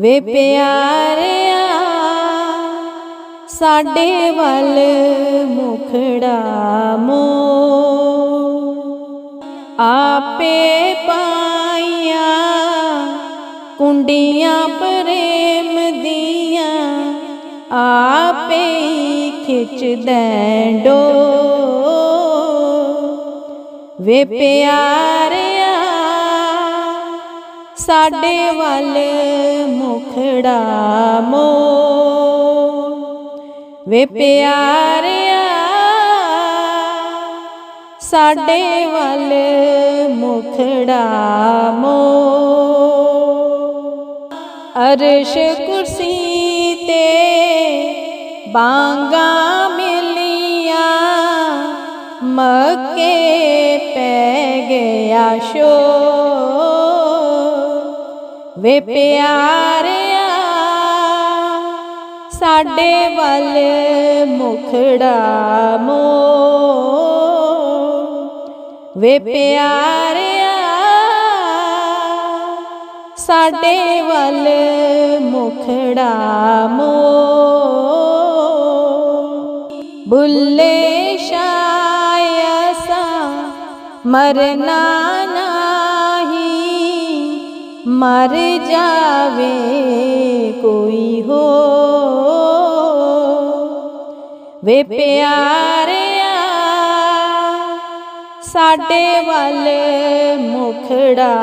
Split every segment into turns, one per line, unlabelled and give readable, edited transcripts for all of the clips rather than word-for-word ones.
वे प्यारिया साडे वल मुखड़ा मोड़, आपे पाइया कुंडियां प्रेम दिया, आपे खिच दैन डोर। वे प्यारिया साडे वल मुखड़ा मोड़, वे प्यारिया साडे वल मुखड़ा मोड़। अरश कुर्सी ते बांगा मिलिया, मक्के पै गया शोर। वे प्यारिया साडे वल मुखड़ा मोड़, वे प्यारिया साडे वल मुखड़ा मोड़। बुल्ले शाह मरना नाही, मर जावे कोई हो। वे प्यारिया साडे वल मुखड़ा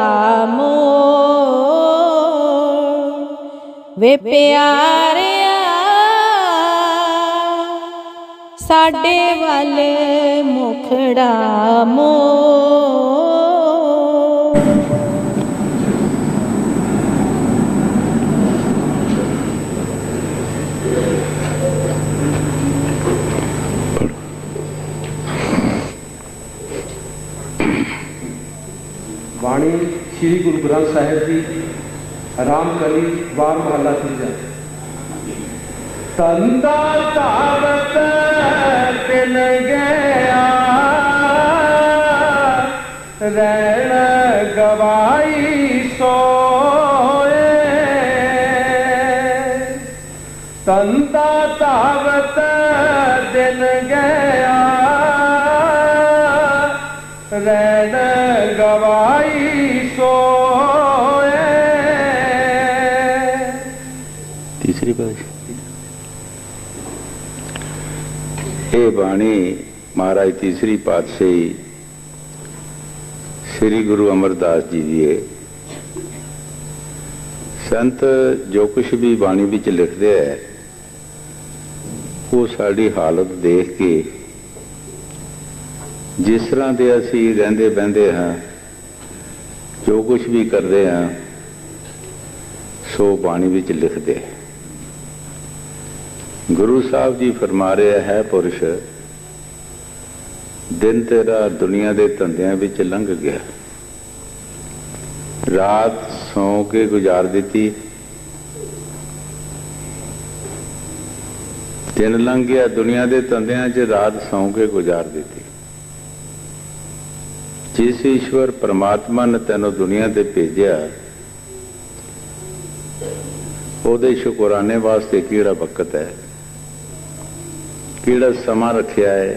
मोड़, वे प्यारिया साडे वल मुखड़ा मोड़।
बाणी श्री गुरु ग्रंथ साहिब जी रामकली वार महला तीजा। तंदा तावत तिन गया, रैन गवाई सोए। तंदा तावत दिन गया, रैन गवाई सोए।
तीसरी बात ये बाणी महाराज तीसरी पातशाही श्री गुरु अमरदास जी दी है। संत जो कुछ भी बाणी विच लिखते हैं वो साड़ी हालत देख के जिस तरह के असी रहंदे बहंदे हाँ, जो कुछ भी करते हाँ, सो बाणी विच लिखते। गुरु साहब जी फरमा रहे है पुरुष दिन तेरा दुनिया के धंधियां विच लंघ गया, रात सौ के गुजार दी, दिन लंघ गया दुनिया के धंधियां च, रात सौ के गुजार दी। जिस ईश्वर परमात्मा ने तेनों दुनिया ते भेजा ओदे शुकराने वास्ते कीड़ा वक्त है, कीड़ा समा रखिया है।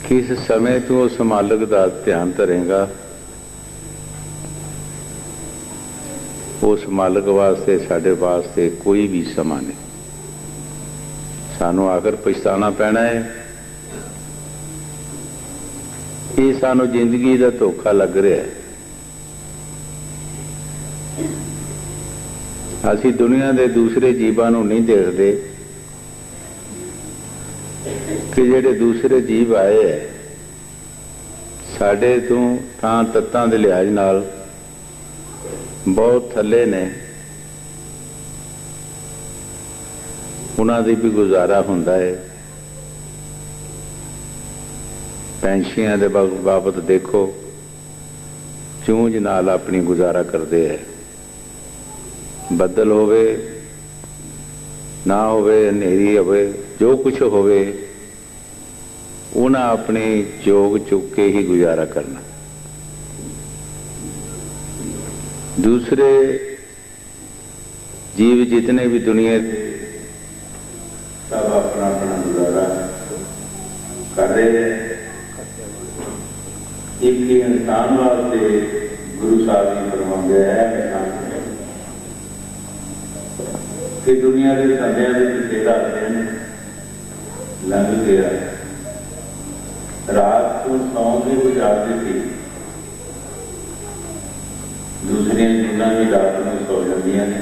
किस समय तू उस मालिक का ध्यान धरेगा, उस मालिक वास्ते साडे वास्ते कोई भी समा नहीं। सानू आखिर पछताना पैना है। ये सानू जिंदगी का धोखा लग रहा है। असी दुनिया के दूसरे जीवां नूं नहीं देखते कि जेडे दूसरे जीव आए है साडे तो थां तत्तां दे लिहाज नाल बहुत थल्ले ने, उन्हां दी भी गुजारा हुंदा है। पैंछियां दे बाबत देखो, चूंझ नाल अपनी गुजारा करते हैं। बदल होवे ना होवे, हनेरी होवे, जो कुछ होवे उन्हें अपने जोग चुक के ही गुजारा करना। दूसरे जीव जितने भी दुनिया के सब अपना अपना गुजारा कर रहे हैं। एक ही इंसान वास्ते गुरु साहब जी फरमाते हैं कि दुनिया के धंधे तेरा दिन लंघ गया, रात को सौ के गुजारती थी, दूसरिया जिन्ना भी रात में सौ जांदियां ने,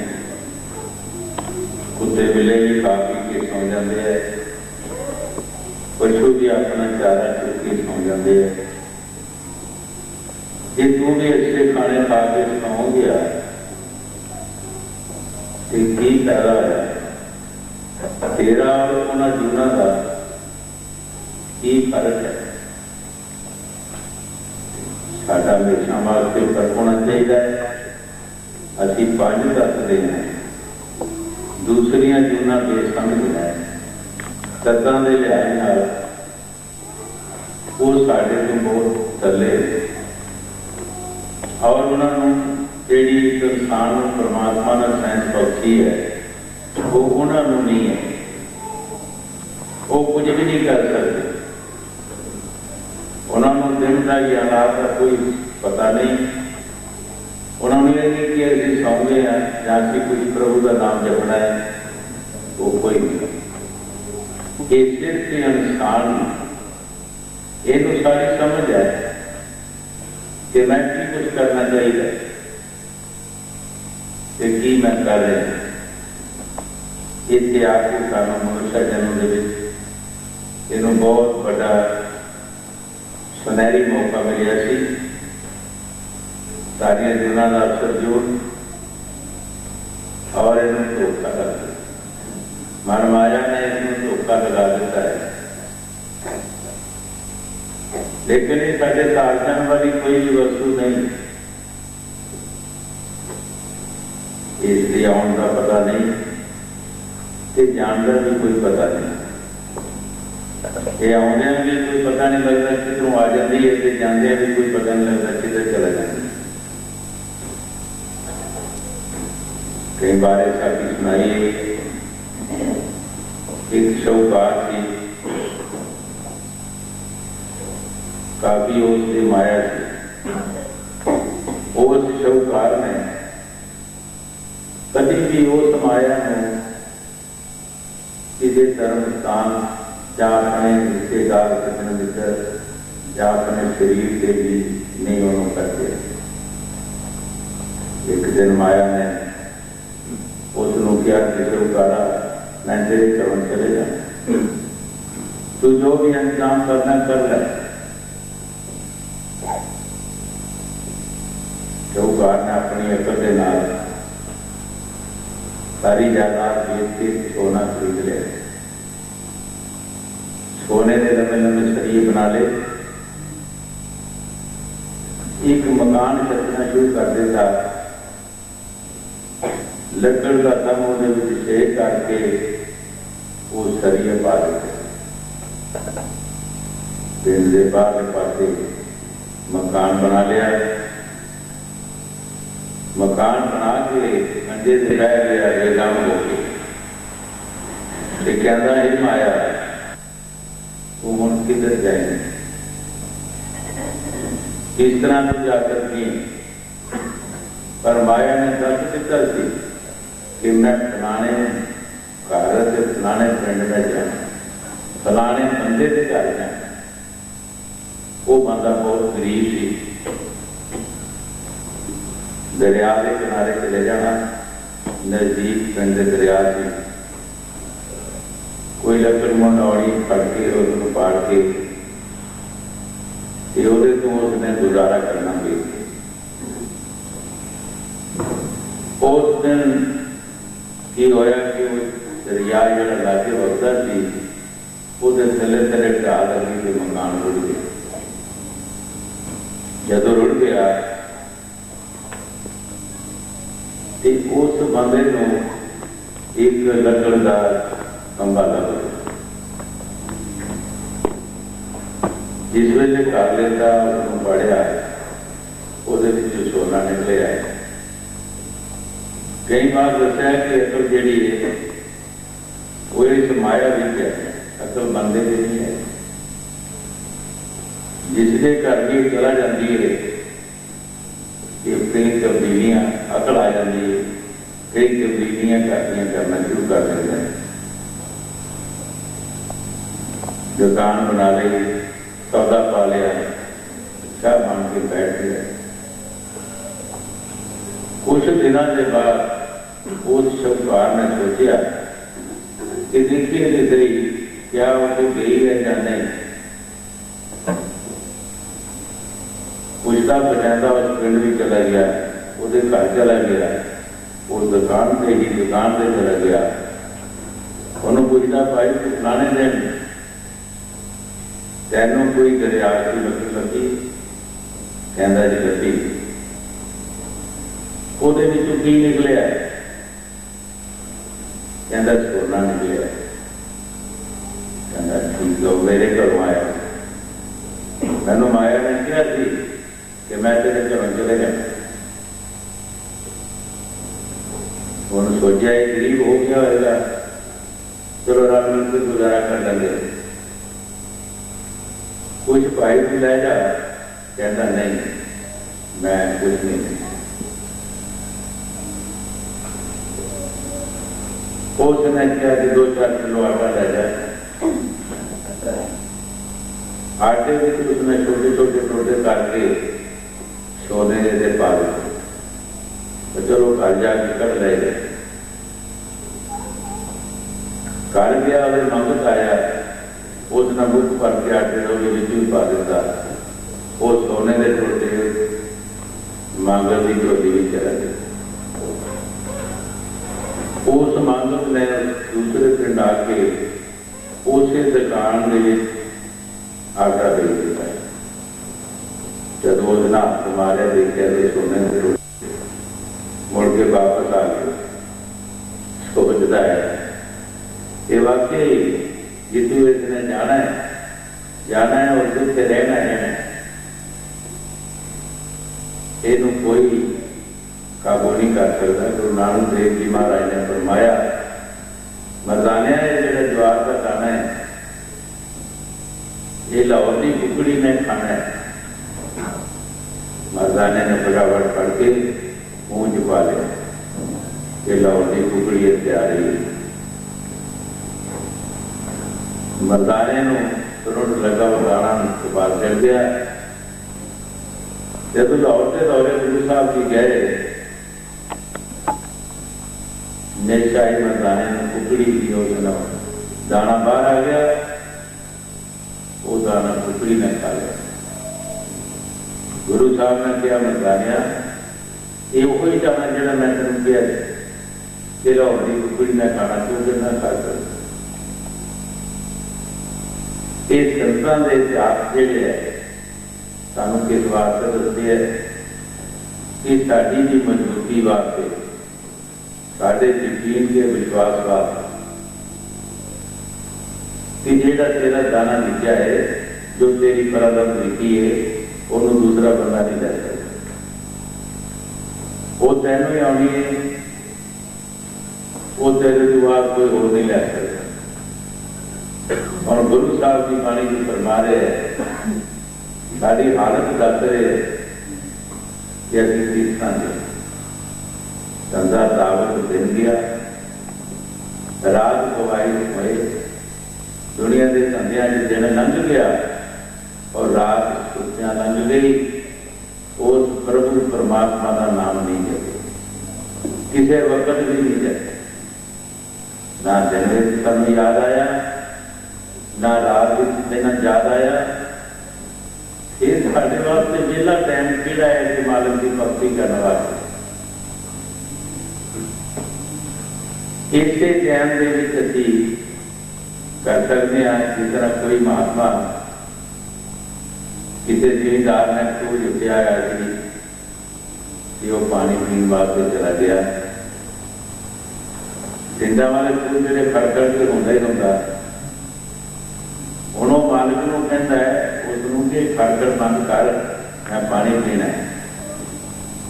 कुत्ते बिल्ले भी खा पी के सौ जाते हैं, पशु भी अपना चारा चुक के सौ जाते हैं। जे तू भी अच्छे खाने खा के सौ गया तो की फायदा है? तेरा और उन्होंने जीवना का की फर्क है? साडा हमेशा वास्ते फर्क होना चाहिए। असी पंज दसते हैं, दूसरिया जीवना बेसमझ है, तत्तां दे लिहाज नाल वो साडे तो बहुत थल्ले और उन्होंने जी इंसान परमात्मा ने साइंस बख्शी है वो उन्होंने नहीं है, वो कुछ भी नहीं कर सकते। उन्होंने दिन का हालात का कोई पता नहीं। उन्होंने ये नहीं कि अभी सौ गए हैं या कुछ प्रभु का नाम जपना है, वो कोई नहीं। ये सिर्फ इंसान ये सारी समझ है कि मैं की कुछ करना चाहिए कि मैं कर रहा। इतने आके सानू मनुष्य जन्म के इनू बहुत बड़ा सुनहरी मौका मिले सी सारिया जीवना का अवसर जोड़ और इन्हों धोखा लग गया। मन माया ने इन्हों धोखा लगा दिता है। लेकिन ये साढ़े तारजन वाली कोई भी वस्तु नहीं, इसलिए आने का पता नहीं कि जानवर भी कोई पता नहीं। ये आने भी कोई पता नहीं लगता किधरों आ जाती है, तो जाने भी कोई पता नहीं लगता किधर चला जाता। कई बार ऐसा की सुनाई, एक शौकार थी, काफी उससे माया थी। उस शौकार ने कभी भी उस माया में किसी धर्म स्थान या अपने रिश्तेदार सज्जन मित्र या अपने शरीर के भी नहीं होना करते। एक दिन माया ने उसनों क्या शौकारा मैं तेरे चरण चले जाना, तू जो भी इंतजाम करना कर ले। शौकार ने अपनी अकल के नाल सारी जायदाद बेच के सोना खरीद लिया, सोने के लंबे लंबे सरिये बना ले, एक मकान छतना शुरू कर देता, लकड़ का दम वो शेक करके वो सरिये पा देते। पिंड के बाहर पासे मकान बना लिया। मकान बना के अंडे से बह गया बेदम हो के कहता ही माया तू हम किधर जाएंगे, किस तरह तू जाकर की। पर माया ने दस दिता सी कि मैं फलाने घर से फलाने पिंड में जाना, फलाने बंदे के घर जाना। वो बंदा बहुत गरीब सी, दरिया के किनारे चले जाना, नजदीक पिंड दरिया से कोई लकड़ मंडौड़ी फट के उसको पाड़ के तो उसने गुजारा करना भी। उस दिन की होया कि दरिया जो लागे वगदा सी उसके थले थले ढा लगी तो मकान रुड़ गया। जदों रुड़ गया उस बंदे एक लकड़ का खंबा लग गया। जिस वेले कर लेता उसको पढ़िया वो सोना निकले आए। कई बार दस्या कि अकल जी है वो इस माया विच है, अकल बंदे की नहीं है। जिसके घर भी चला जाती है कि कई तब्दीलियां अकल आ जाती है, कई तब्दीलियां करना शुरू कर देते हैं। दुकान बना ली, सौदा पा लिया, चाह बन के बैठ गया। कुछ दिनों के बाद उस शौकार ने सोचा कि देखिए कि सही क्या वो गई है या नहीं। पुछता बचाता उस पिंड भी चला गया, उसके घर चला गया, उस दुकान से ही दुकान से चला गया। उन्होंने पूछता भाई फलाने दिन तेनों कोई दरिया की लगी? कहता जी लगी। ਉਹਦੇ ਵਿੱਚੋਂ ਕੀ ਨਿਕਲਿਆ? ਕਹਿੰਦਾ ਸੋਨਾ ਨਿਕਲਿਆ। ਕਹਿੰਦਾ ਠੀਕ ਹੈ, ਮੇਰੇ ਘਰੋਂ ਆਇਆ। ਮੈਨੂੰ ਮਾਇਆ ਨੇ ਕਿਹਾ ਸੀ ਕਿ ਮੈਂ ਤੇਰੇ ਘਰੋਂ ਚਲੇ ਜਾਣਾ। ਉਹਨੂੰ ਸੋਚਿਆ ਇਹ ਗਰੀਬ ਹੋ ਗਿਆ ਹੋਏਗਾ, ਚਲੋ ਰੱਬ ਮਿਲ ਕੇ ਗੁਜ਼ਾਰਾ ਕਰ ਲੈਂਦੇ। ਕੁਛ ਭਾਈ ਨੂੰ ਲੈ ਜਾ। ਕਹਿੰਦਾ ਨਹੀਂ, ਮੈਂ ਕੁਛ ਨਹੀਂ। उसने क्या कि 2-4 किलो आटा ले जाए। आटे में उसने छोटे छोटे टोटे करके सोने दे पा दिए। तो चलो घर जाके कर ले गए। घर गया और मंगत आया, उसने मुख भर के आटे भी पा दिता। वो सोने के टोटे मंगल की झोली भी चला गया। उस मंगत ने दूसरे पिंड आके उस दुकान के आटा बेच दिता। जब उसने हाथ मारे देखा तो सोने के मुड़ के वापस आ गए। सोचता है कि वाकई जितू इसने जाना है और जिथे रहना है, इनू कोई काबू नहीं कर सकता। गुरु नानक देव जी महाराज ने फरमाया, मरदाने जो जवार का दाना है ये लाहौर की कुकड़ी ने खाना है। मरदाने ने फटाफट पढ़ के मुंह छुपा लिया, ये लाहौर की कुकड़ी तैयार है। मरदाने तुरंत लगा वो दाना छुपा कर दिया। जब लाहौर के दौरे गुरु साहब जी गए, शाही मरदाने ने कुकड़ी की दाना बाहर आ गया, वो दाना कुकड़ी ने खा लिया। गुरु साहब ने कहा मरदानिया ये वही दाना जो मैं तेन कहा कि लाहौर की कुकड़ी ने खाना क्यों करना खा कर। ये संतां दे इतिहास जिहड़े है सानू किस वास्ते दसदे है कि साडी दी मजबूती वास्ते, साढ़े यकीन के विश्वास वास्ते कि जेड़ा तेरा दाना लिखा है, जो तेरी परादम लिखी है, उन्होंने दूसरा बंदा नहीं ले सकता। वो तेनों ही आनी है, वो तेरे दुआर कोई और नहीं ले सकता। और गुरु साहब की बाणी की फरमा रहे हैं, साड़ी हालत दस रहे कि अभी तीसरा नहीं धंधा दावत दिन गया, रात गवाई होए, दुनिया के धंधिया दिन लंघ गया और रात सुतियां लंघ गई। उस प्रभु परमात्मा का नाम नहीं जपे, किसी वक्त भी नहीं जपे। ना दिन में सानू याद आया, ना रात दिन याद आया। ये साढ़े वास्ते वेला टाइम किहड़ा है कि मालिक की भक्ति करने वास्ते। इसे टाइम असी कर सकते हैं जिस तरह कोई महात्मा किसी जिमीदार ने खूह जुटिया आया कि वो पानी पीने वास्ते चला गया। पिंडा वाले खूह जो खड़खड़ के होंगे ही होंगे, उन्होंने मालिक को कहता है उसनों कि खड़खड़ बंद कर, मैं पानी पीना है।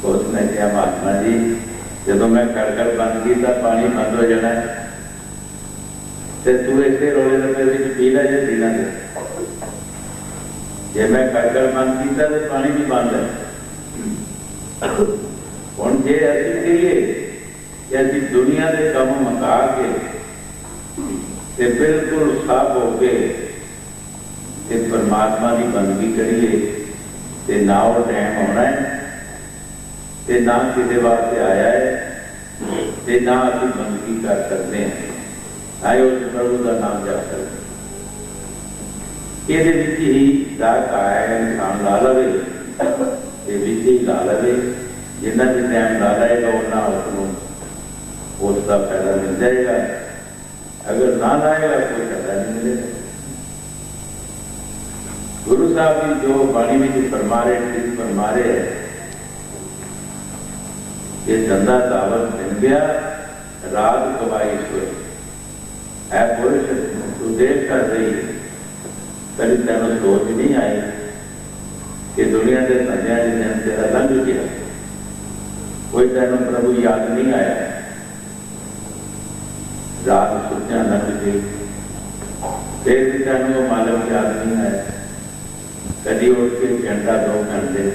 तो उसने कहा महात्मा जी ਜਦੋਂ ਮੈਂ ਖੜਖੜ ਬੰਦ ਕੀਤਾ ਪਾਣੀ ਬੰਦ ਹੋ ਜਾਣਾ ਤੇ ਤੂੰ ਇਸੇ ਰੋਲੇ ਦੇ ਵਿੱਚ ਪੀ ਲੈ ਜੇ ਪੀਣਾ ਦੇ। ਜੇ ਮੈਂ ਖੜਖੜ ਬੰਦ ਕੀਤਾ ਤੇ ਪਾਣੀ ਵੀ ਬੰਦ ਹੈ। ਹੁਣ ਜੇ ਅਸੀਂ ਕਹੀਏ ਕਿ ਅਸੀਂ ਦੁਨੀਆ ਦੇ ਕੰਮ ਮੁਕਾ ਕੇ ਤੇ ਬਿਲਕੁਲ ਸਾਫ਼ ਹੋ ਕੇ ਤੇ ਪਰਮਾਤਮਾ ਦੀ ਬੰਦਗੀ ਕਰੀਏ ਤੇ ਨਾ ਉਹ ਟਾਈਮ ਆਉਣਾ ਹੈ ਤੇ ਨਾ ਕਿਸੇ ਵਾਸਤੇ ਆਇਆ ਹੈ ਤੇ ਨਾ ਅਸੀਂ ਬੰਦਗੀ ਕਰ ਸਕਦੇ ਹਾਂ, ਨਾ ਉਸ ਪ੍ਰਭੂ ਦਾ ਨਾਮ ਜਪ ਸਕਦੇ। ਇਹਦੇ ਵਿੱਚ ਹੀ ਦਾਤ ਆਇਆ ਇਨਸਾਨ ਲਾ ਲਵੇ, ਇਹ ਵਿੱਚ ਹੀ ਲਾ ਲਵੇ। ਜਿੰਨਾ ਵੀ ਟਾਈਮ ਲਾ ਲਏਗਾ ਉਹਨਾਂ ਉਸਨੂੰ ਉਸ ਦਾ ਫਾਇਦਾ ਮਿਲ ਜਾਏਗਾ। ਅਗਰ ਨਾ ਲਾਏਗਾ ਕੋਈ ਫਾਇਦਾ ਨਹੀਂ ਮਿਲੇਗਾ। ਗੁਰੂ ਸਾਹਿਬ ਜੀ ਜੋ ਬਾਣੀ ਵਿੱਚ ਫਰਮਾ ਰਹੇ ਹੈ ये धंधा दावत मिल गया रात गवाई सोई है। पुरुष तू देख कर रही कभी तेन सोच नहीं आई कि दुनिया के धंधे दिन तेरा लंघ गया, कोई तेन प्रभु याद नहीं आया। रात सुत्या लंघ गई फिर भी तेन वो मालक याद नहीं आया। कभी उठ के घंटा 2 घंटे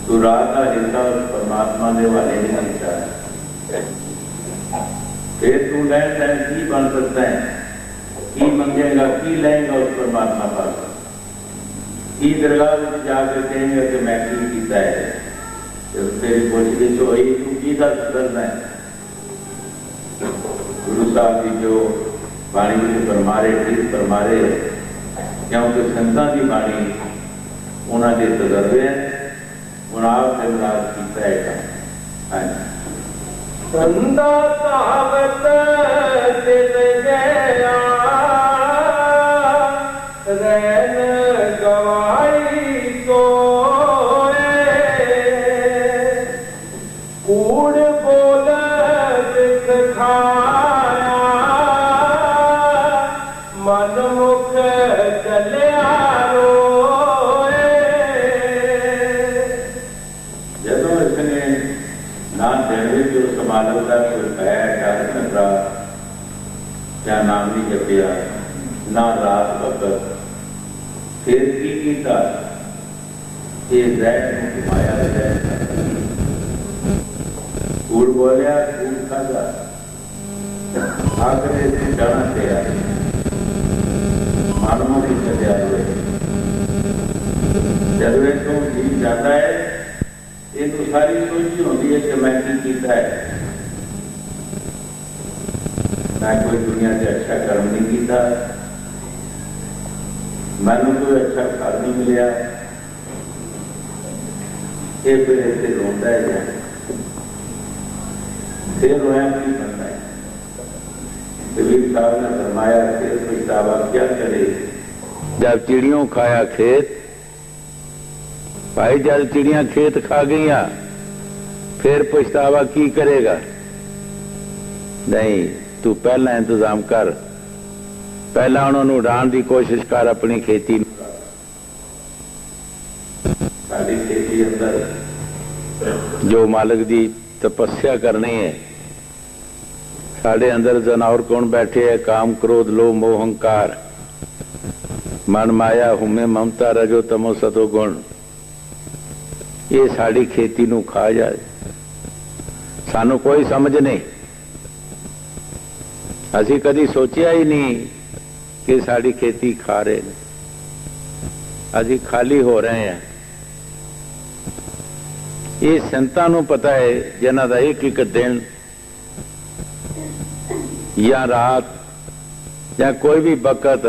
तू रात का हिस्सा उस परमात्मा के वाले नहीं हिस्सा है। फिर तू लैन लैन की बन सकता है, की मंगेगा, की लेगा उस परमात्मा पास, की दरगाह में जाकर कहेंगे कि मैं की किया है। जब तेरी कोशिश हुई तू की दस करना है। गुरु साहब जी जो बाणी में फरमारे ठीक फरमारे क्योंकि संतां की बाणी उन्होंने तजर्बे है मुनाफ इमराज की है।
संदा सावत दिल गया रैन गवाई सोए कूड़ बोल सिखाया मन मुख चलिया मालक का कोई पैर डर खतरा क्या नाम नहीं जपिया ना रात वक्त फिर की कीता ये जैन घुमाया कूड़ बोलिया कूड़ खादा आखिर से जाना दिया मानव नहीं चलिया हुए जब तो जी जाता है ये तो सारी सोची होती है कि मैं किया है। मैं कोई दुनिया से अच्छा कर्म नहीं किया, मैंने कोई अच्छा फल नहीं मिले। ये फिर ऐसे रोता है फिर रोया की बनता है। कबीर साहब ने फरमाया फिर पछतावा क्या करे
जब चिड़ियों खाया खेत। भाई जब चिड़ियां खेत खा गई फिर पछतावा की करेगा? नहीं, तू पहला इंतजाम कर, पहला उन्होंने उड़ान की कोशिश कर अपनी खेती। साडी खेती अंदर जो मालिक की तपस्या करनी है, साढ़े अंदर जनावर कौन बैठे है? काम क्रोध लोभ मोह अहंकार मन माया हुमे ममता रजो तमो सतो गुण। ये साड़ी खेती नू खा जाए, सानू कोई समझ नहीं। असी कदी सोचिया ही नहीं कि साड़ी खेती खा रहे हैं, असी खाली हो रहे हैं। ये संतां नू पता है जिन्हां दा एक एक दिन या रात या कोई भी वक्त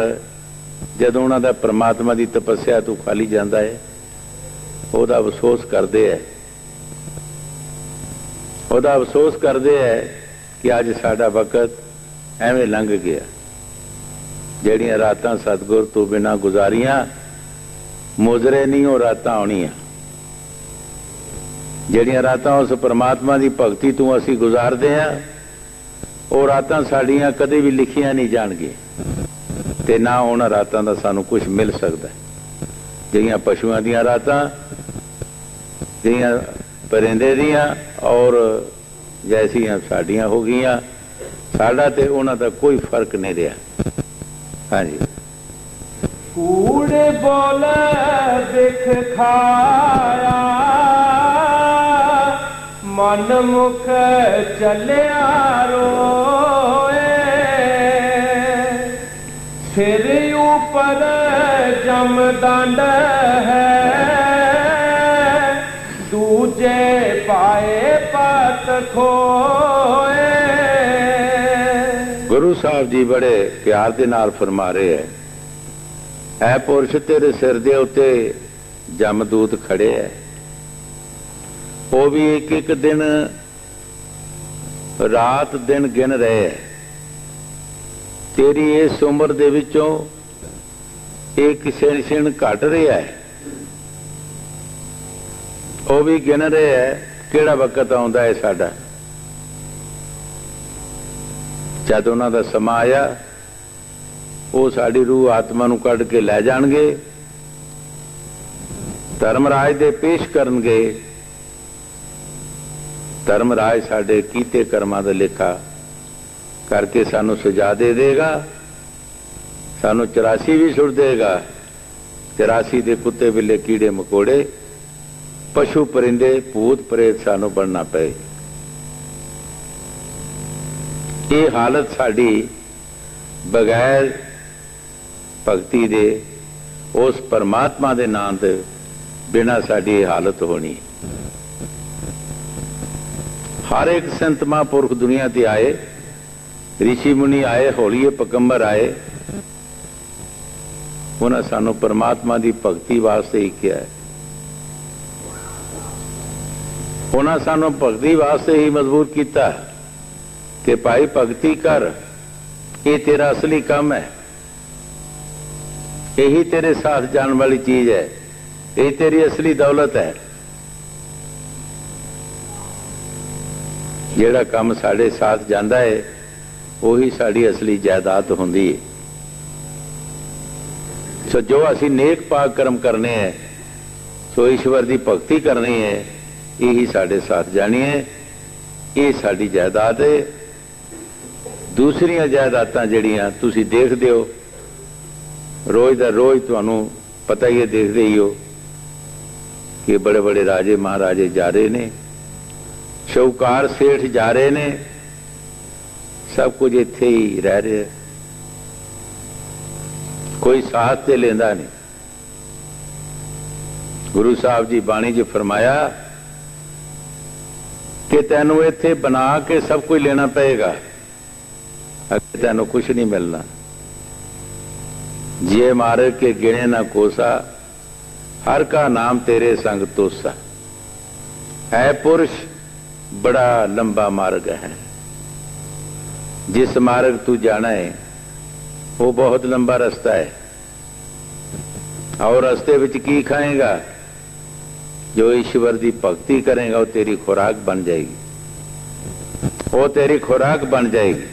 जदों उन्हां दा परमात्मा की तपस्या तू खाली जाता है, ਉਹਦਾ अफसोस करते हैं, ਉਹਦਾ अफसोस करते हैं कि अज साडा वक्त एवें लंघ गया। ਜਿਹੜੀਆਂ रातां सतगुर तो बिना गुजारियां मुजरे नहीं वो रातां आउणियां। ਜਿਹੜੀਆਂ रातां उस परमात्मा की भगती तो असीं गुजारते हैं वो रातां साड़ियां कदे भी लिखियां नहीं जाणगीआं ते ना उन्हां रातां दा सानूं कुछ मिल सकदा। ਜਿਹੜੀਆਂ पशुआं दीयां रातां ਜਿਹੜੀਆਂ परिंदे दियां और जैसियां साडियां हो गईयां। साडा ते उन्हां दा कोई फर्क नहीं रहा। हाँ जी।
कूड़ बोल दिख खाया मन मुख चलिया रोए सिर ऊपर जमदंड है दूजे पाए पत खोए।
गुरु साहब जी बड़े प्यार दे नाल फरमा रहे है, ऐ पुरुष तेरे सिर दे उत्ते जमदूत खड़े है, वो भी एक एक दिन रात दिन गिन रहे है। तेरी इस उम्र दे विचों एक क्षण घट रहा है, वो भी गिन रहे है किहड़ा वक्त आउंदा है साडा। जद उन्हां दा समा आया वो साड़ी रूह आत्मा नूं कढ के लै जाणगे, धर्मराज दे पेश करनगे। धर्मराज साडे कीते कर्मां दा लेखा करके सानू सजा दे देगा, सानू 84 भी सुट देगा। 84 दे कुत्ते बिल्ले कीड़े मकोड़े पशु परिंदे भूत प्रेत सानू बनना पे। ये हालत साड़ी बगैर भगती दे उस परमात्मा दे नाम दे बिना साड़ी हालत होनी। हर एक संत महापुरख दुनिया ते आए, ऋषि मुनि आए, होलिए पगंबर आए, उन्हें सानू परमात्मा की भगती वास्ते ही किया है। उन्हें सानू भगती वास्ते ही मजबूर किया कि भाई भगती कर, ये तेरा असली काम है, यही तेरे साथ जाने वाली चीज है, यही तेरी असली दौलत है। जेड़ा काम साढ़े साथ जाता है वही साड़ी असली जायदाद होंदी है। सो जो असी नेक पाक कर्म करने हैं, सो ईश्वर की भगती करनी है, यही साढ़े साथ जानी है, ये साड़ी जायदाद है। दूसरिया जायदादां जड़ियां तुसी देखते हो, रोज दा रोज तुहानू पता ही है, देखते ही हो कि बड़े बड़े राजे महाराजे जा रहे ने, शौकार सेठ जा रहे ने, सब कुछ इत्थे ही रह रहे, कोई साथ ते लेंदा नहीं। गुरु साहब जी बाणी च फरमाया कि तैनू इत्थे बना के सब कुछ लेना पएगा, अगे तैनू कुछ नहीं मिलना। जे मार्ग के गिने ना कोसा, हर का नाम तेरे संग तोसा। है पुरुष बड़ा लंबा मार्ग है, जिस मार्ग तू जाना है वो बहुत लंबा रास्ता है, और रास्ते विच की खाएगा, जो ईश्वर की भक्ति करेगा वो तेरी खुराक बन जाएगी, वो तेरी खुराक बन जाएगी।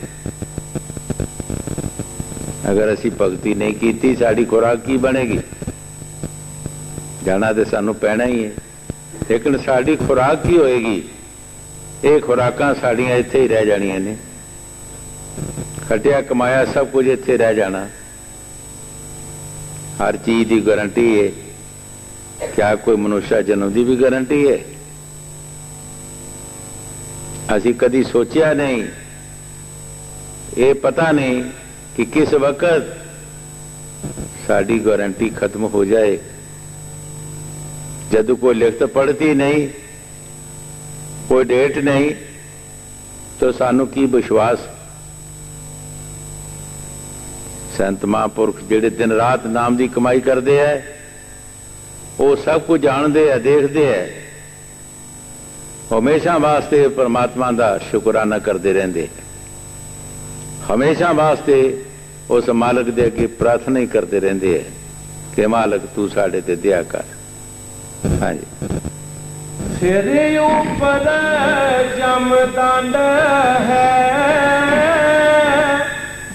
अगर असी भक्ति नहीं की, साड़ी खुराक की बनेगी? जाना तो सानू पैना ही है, लेकिन साड़ी खुराक की होएगी? ये खुराकां साड़ियां इत्थे ही रह जानियां ने, खटिया कमाया सब कुछ इत्थे रह जाना। हर चीज की गारंटी है, क्या कोई मनुष्य जन्म की भी गारंटी है? असी कदी सोचिया नहीं, ये पता नहीं कि किस वक्त साड़ी गारंटी खत्म हो जाए। जब कोई लिखत पढ़ती नहीं, कोई डेट नहीं, तो सानू की विश्वास? संत महापुरुष जिहड़े दिन रात नाम की कमाई करते हैं, वो सब कुछ जानते हैं, देखते हैं, हमेशा वास्ते परमात्मा का शुकराना करते रहते, हमेशा वास्ते उस मालक दे अगे प्रार्थना ही करते रहते हैं कि मालक तू साढ़े ते दया कर। हाँ जी।
सिर ऊपर जमदंड है,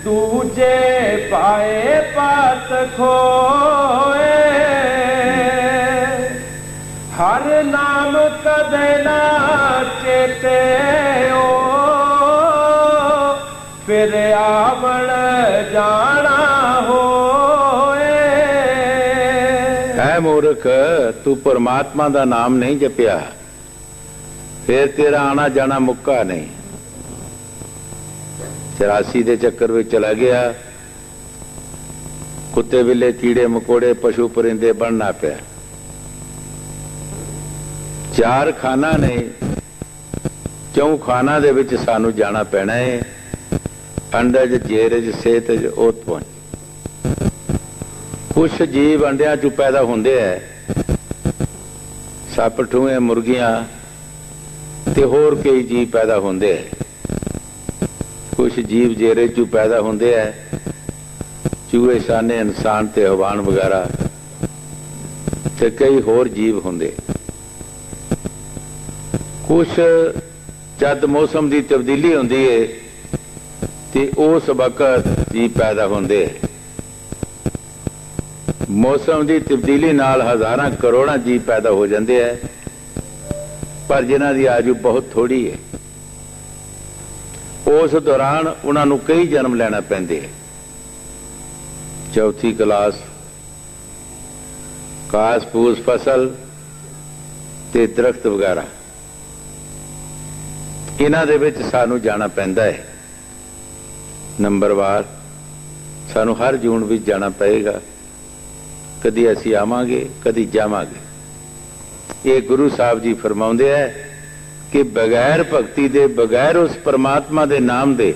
दूजे पाए पत खोए, हर नाम का कदे ना चेते ओ फिर आवण जाना होए।
है मूर्ख, तू परमात्मा दा नाम नहीं जपिया, फिर तेरा आना जाना मुक्का नहीं। 84 दे चक्कर में चला गया, कुत्ते बिल्ले कीड़े मकोड़े पशु परिंदे बनना पिया। 4 खाना ने, 4 खाना दे विच सानू जाना पैना है। अंडज, जेरज, सेतज, ओतपंज। कुछ जीव अंडिया चू पैदा होंदे है, सप ठूए मुर्गियां ते होर कई जीव पैदा होंदे है। कुछ जीव जेरे चू पैदा होंदे है, चूहे शाने इंसान ते हवान वगैरह ते कई होर जीव होंदे। कुछ जद मौसम की तब्दीली होंदी है ते उस वक्त जीव पैदा होंदे। मौसम की तब्दीली नाल हज़ारां करोड़ां जीव पैदा हो जाते हैं, पर जिन्हां दी आयु बहुत थोड़ी है। उस दौरान उन्होंने कई जन्म लेना पैंदे है। चौथी क्लास, घास फूस फसल ते दरख्त वगैरह, इन्हां दे विच सानू जाना पैंदा है। नंबरवार सानू हर जून भी जाना पएगा। कदी असी आवांगे, कदी जावांगे। ये गुरु साहब जी फरमाउंदे है कि बगैर भगती दे, बगैर उस परमात्मा दे नाम दे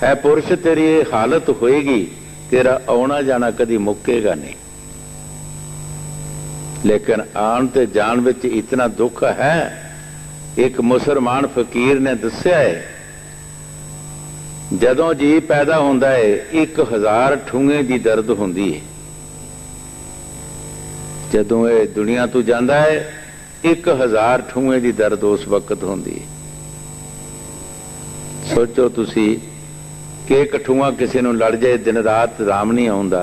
है पुरुष, तेरी ये हालत होएगी, तेरा आना जाना कदी मुक्केगा नहीं। लेकिन आन ते जान विच इतना दुख है। एक मुसलमान फकीर ने दस्या है, जदों जी पैदा होंदा है 1000 ठूंगे की दर्द होंदी है। जदों ये दुनिया तो जाता है 1000 ठूंगे की दर्द उस वक्त होंदी है। सोचो तुसी कि एक ठूंगा किसी नूं लड़ जाए, दिन रात राम नहीं आउंदा,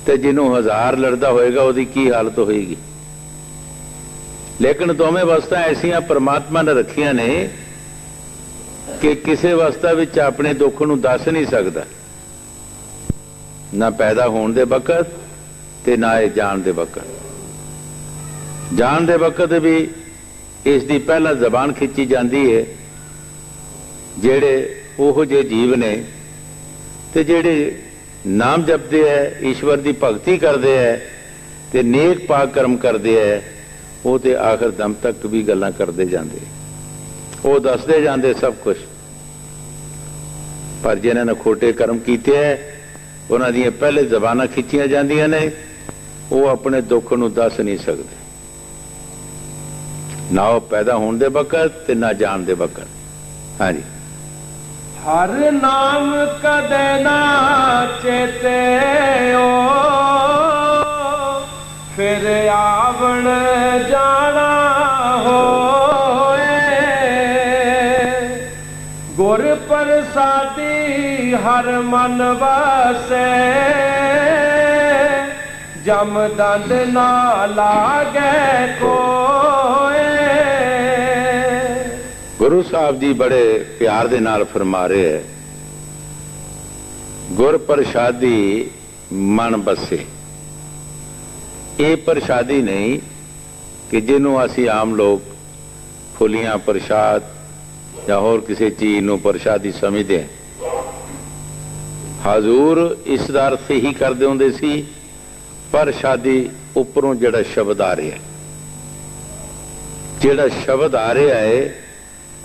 ते जिन्हों 1000 लड़दा होएगा उहदी की हालत होएगी। लेकिन दोवें वस्तां ऐसियां परमात्मा ने रखियां ने कि किसी अवस्था विच अपने दुख नूं दस नहीं सकता, ना पैदा होने दे वक्त ते ना ये जान दे वक्त। जान दे वक्त भी इसकी पहला जबान खिंची जाती है। जेड़े ओहो जे जीव ने ते जेड़े नाम जपते हैं, ईश्वर की भगती करते हैं ते नेक पाक कर्म करते हैं, वो तो आखिर दम तक भी गल्लां करते जाते, वो दसते जाते सब कुछ। पर जिन्होंने खोटे कर्म किए हैं, उन्हों दी पहले जबानां खिंचियां जांदियां ने, वो अपने दुख नूं दस नहीं सकते, ना वो पैदा होने दे वक्त ते ना जान दे वक्त। हाँ जी।
हर नाम कदे ना चेते ओ फिर आवण जाना होए। गुर प्रसादी हर मन वासे जम दंड ना लागे कोए।
गुरु साहब जी बड़े प्यार दे नाल फरमा रहे है, गुर प्रसादी मन बसे। ये प्रसादी नहीं कि जिन्हों असी आम लोग फुलियां प्रसाद या होर किसी चीज नूं प्रसादी समझते हैं। हजूर इसदा अर्थ ही करदे हुंदे सी, प्रसादी उपरों जिहड़ा शब्द आ रहा है, जिहड़ा शब्द आ रहा है,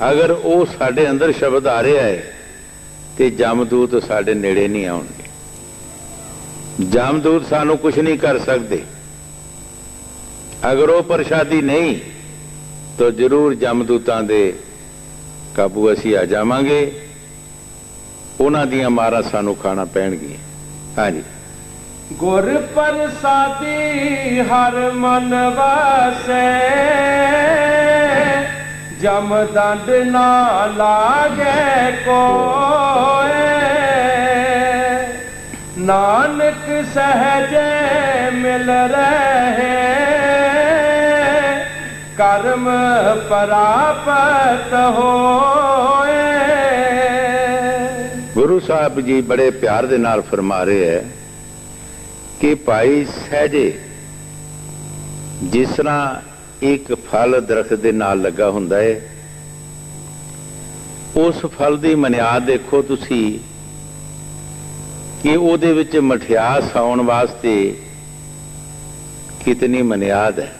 अगर वो साडे अंदर शब्द आ रहा है तो जमदूत साडे नेड़े नहीं आउणगे। जमदूत सानू कुछ नहीं कर सकते। अगर वो प्रसादी नहीं तो जरूर जमदूतां दे काबू असी आ जावांगे, उन्हां दियां मारां सानू खाना पैणगियां। हाँ जी।
गुर प्रसादी हर मन वासे जम दंड ना लागे कोए। नानक सहजे मिल रहे ਕਰਮ ਪ੍ਰਾਪਤ ਹੋਏ।
ਗੁਰੂ ਸਾਹਿਬ ਜੀ ਬੜੇ ਪਿਆਰ ਦੇ ਨਾਲ ਫਰਮਾ ਰਹੇ ਹੈ ਕਿ ਭਾਈ ਸਹਿਜੇ ਜਿਸ ਤਰ੍ਹਾਂ ਇੱਕ ਫਲ ਦਰਖਤ ਦੇ ਨਾਲ ਲੱਗਾ ਹੁੰਦਾ ਹੈ, ਉਸ ਫਲ ਦੀ ਮਨਿਆਦ ਦੇਖੋ ਤੁਸੀਂ ਕਿ ਉਹਦੇ ਵਿੱਚ ਮਠਿਆਸ ਆਉਣ ਵਾਸਤੇ ਕਿਤਨੀ ਮਨਿਆਦ ਹੈ।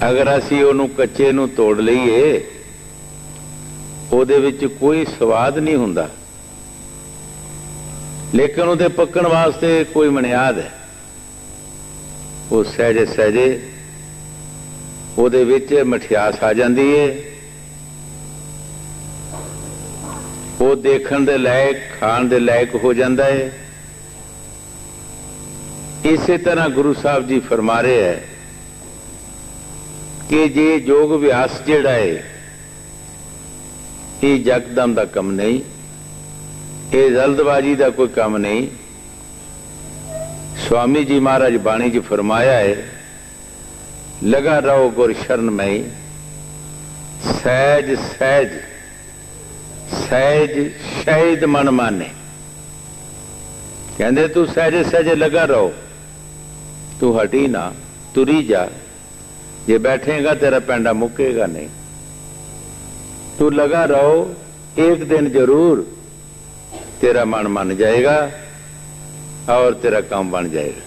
ਅਗਰ ਅਸੀਂ ਉਹਨੂੰ ਕੱਚੇ ਨੂੰ ਤੋੜ ਲਈਏ ਉਹਦੇ ਵਿੱਚ ਕੋਈ ਸਵਾਦ ਨਹੀਂ ਹੁੰਦਾ, ਲੇਕਿਨ ਉਹਦੇ ਪੱਕਣ ਵਾਸਤੇ ਕੋਈ ਮਨਿਆਦ ਹੈ। ਉਹ ਸਹਿਜੇ ਸਹਿਜੇ ਉਹਦੇ ਵਿੱਚ ਮਠਿਆਸ ਆ ਜਾਂਦੀ ਹੈ, ਉਹ ਦੇਖਣ ਦੇ ਲਾਇਕ ਖਾਣ ਦੇ ਲਾਇਕ ਹੋ ਜਾਂਦਾ ਹੈ। ਇਸੇ ਤਰ੍ਹਾਂ ਗੁਰੂ ਸਾਹਿਬ ਜੀ ਫਰਮਾ ਰਹੇ ਹੈ ਕਿ ਜੇ ਯੋਗ ਅਭਿਆਸ ਜਿਹੜਾ ਹੈ ਇਹ ਜਕਦਮ ਦਾ ਕੰਮ ਨਹੀਂ, ਇਹ ਜਲਦਬਾਜ਼ੀ ਦਾ ਕੋਈ ਕੰਮ ਨਹੀਂ। स्वामी जी महाराज बाणी जी फरमाया है, लगा रहो गुर शरण में, सहज सहज सहज शहीद मन माने। कहते तू सहजे सहजे लगा रहो, तू हटी ना, तुरी जा। जे बैठेगा तेरा पैंडा मुकेगा नहीं। तू लगा रहो, एक दिन जरूर तेरा मन मान जाएगा और तेरा काम बन जाएगा।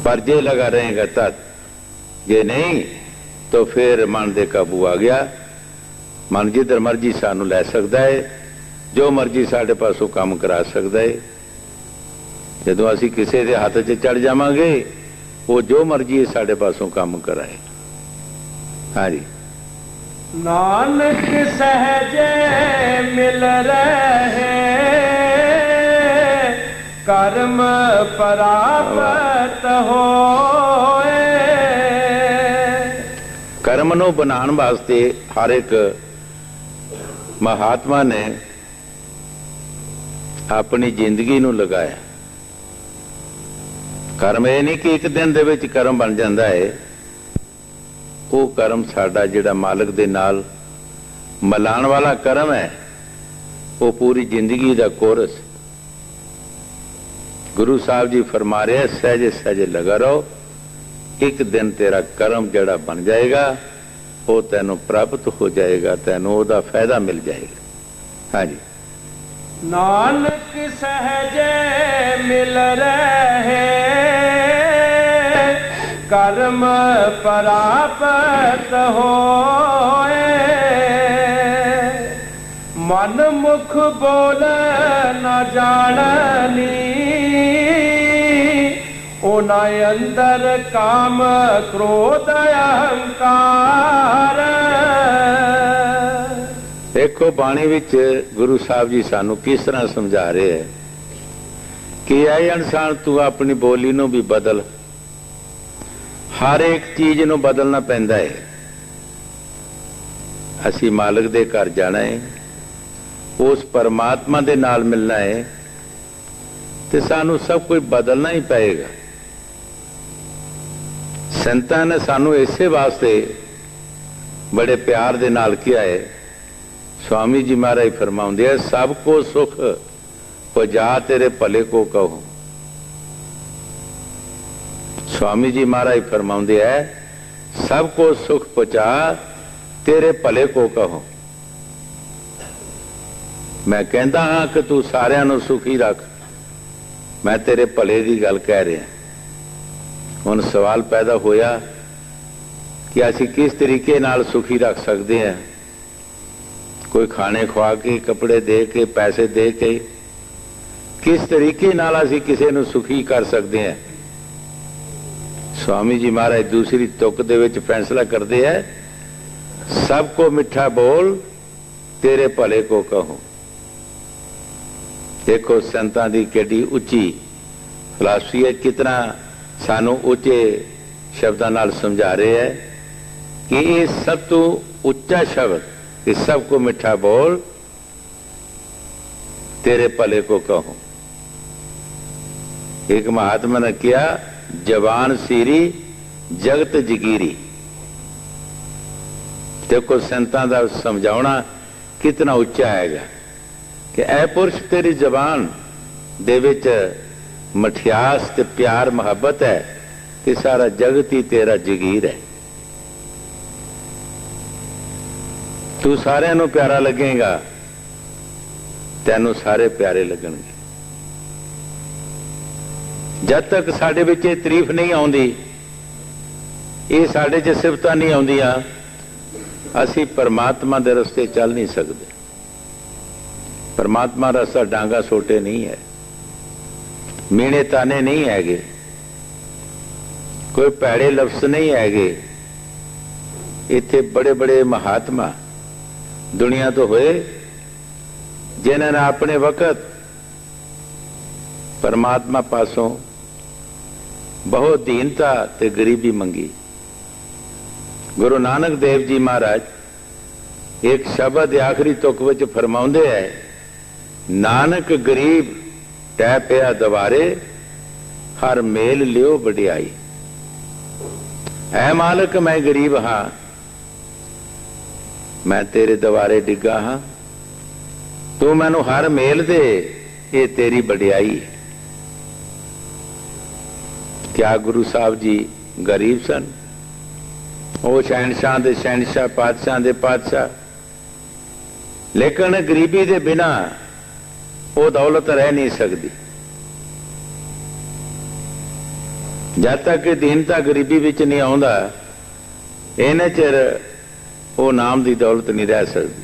पर जे लगा रहेगा तब, जे नहीं तो फिर मन दे काबू आ गया। मन जिधर मर्जी सानू लै सकता है, जो मर्जी साढ़े पासों काम करा सकता है। जदों असी किसी के हाथ च चढ़ जावांगे, वो जो मर्जी साढ़े पासों काम कराए। हाँ जी।
नानक सहजे मिल रहे, कर्म प्राप्त होए।
कर्म नूं बनाने वास्ते हर एक महात्मा ने अपनी जिंदगी नूं लगाया। कर्म ये नहीं कि एक दिन दे विच कर्म बन जाता है। वो कर्म साडा जिहड़ा मालिक दे नाल मिलाण वाला कर्म है, वो पूरी जिंदगी का कोरस। गुरु साहब जी फरमा रहे, सहजे सहजे लगा रहो, एक दिन तेरा कर्म जड़ा बन जाएगा, वो तैनू प्राप्त हो जाएगा, तैनू ओदा फायदा मिल जाएगा। हाँ जी।
नानक सहजे मिल रहे, कर्म प्राप्त होए। मन मुख बोल न जाननी, उना अंदर काम क्रोध अहंकार।
देखो बाणी विच गुरु साहब जी सानू किस तरह समझा रहे हैं कि ऐ इंसान तू अपनी बोली नू भी बदल। हर एक चीज नू बदलना पैंदा है। असी मालिक दे घर जाना है, उस परमात्मा दे नाल मिलना है, तो सानू सब कुछ बदलना ही पएगा। संतां ने सानू इसे वास्ते बड़े प्यार दे नाल किया है। स्वामी जी महाराज फरमाउंदे है, सबको सुख पुजा तेरे भले को कहो। स्वामी जी महाराज फरमाउंदे है, सबको सुख पहुंचा तेरे भले को कहो। मैं कहता हाँ कि तू सारिਆਂ ਨੂੰ सुखी रख, मैं तेरे भले की गल कह रहा। हुण सवाल पैदा होया कि असी किस तरीके नाल सुखी रख सकते हैं। कोई खाने खुआ के, कपड़े दे के, पैसे दे के, किस तरीके नाल असी किसी नूं सुखी कर सकते हैं। स्वामी जी महाराज दूसरी तुक दे विच फैसला करते हैं, सबको मिठा बोल तेरे भले को कहो। देखो संतां दी केडी उच्ची फिलासफी है, कितना सानू उच्चे शब्दां नाल समझा रहे हैं कि ये सब तो उच्चा शब्द कि सबको मिठा बोल तेरे भले को कहो। एक महात्मा ने किया, जबान सीरी जगत जगीरी। देखो संतां दा समझाउणा कितना उच्चा हैगा कि ऐ पुरुष तेरी जबान दे विच मठियास ते प्यार मुहब्बत है कि सारा जगत ही तेरा जगीर है। तू सारिਆਂ ਨੂੰ प्यारा लगेगा, तैनू सारे प्यारे लगणगे। जब तक साडे विच ये तारीफ नहीं आउंदी, ये साडे च सिफतां नहीं आउंदियां, असी परमात्मा दे रस्ते चल नहीं सकते। परमात्मा रास्ता डांगा सोटे नहीं है, मीणे ताने नहीं हैगे, कोई भैड़े लफ्ज नहीं हैगे। इत्थे बड़े बड़े महात्मा दुनिया तो होए जिन्होंने अपने वक्त परमात्मा पासों बहुत दीनता ते गरीबी मंगी। गुरु नानक देव जी महाराज एक शब्द आखिरी तुक विच फरमाउंदे है, नानक गरीब टै पिया दवारे हर मेल लियो वडियाई। ऐ मालिक मैं गरीब हाँ, मैं तेरे दवारे डिगा हाँ, तू मैनू हर मेल दे, ये तेरी वडियाई है। क्या गुरु साहब जी गरीब सन? वो शहनशाह दे शहनशाह, पातशाह दे पातशाह, लेकिन गरीबी दे बिना वो दौलत रह नहीं सकती। जब तक दीनता गरीबी विच नहीं आउंदा, इन्ने चिर वो नाम की दौलत नहीं रह सकती।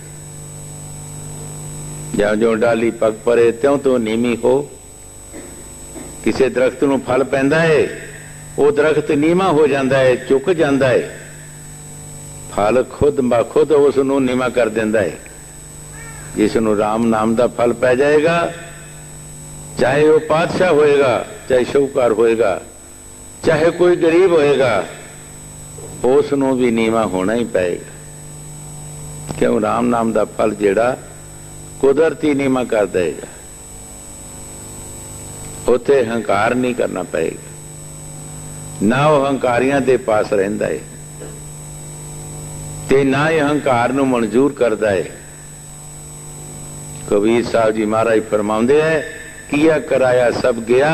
ज्यों ज्यों डाली पग परे त्यों त्यों नीवी हो। किसी दरख्त नूं फल पैंदा है, वो दरख्त नीवा हो जाता है, चुक जाता है, फल खुद खुद उस नूं नीवा कर देंदा है। जिसनों राम नाम का फल पै जाएगा, चाहे वो पातशाह होएगा, चाहे शाहूकार होएगा, चाहे कोई गरीब होएगा, उसनों भी नीवा होना ही पएगा। क्यों? राम नाम का फल जेड़ा कुदरती नीवा कर देगा। उथे हंकार नहीं करना पएगा, ना वो हंकारियां दे पास रहिंदा है ते ना ही हंकार नूं मंजूर करदा है। कबीर साहब जी महाराज फरमाउंदे है, किया कराया सब गया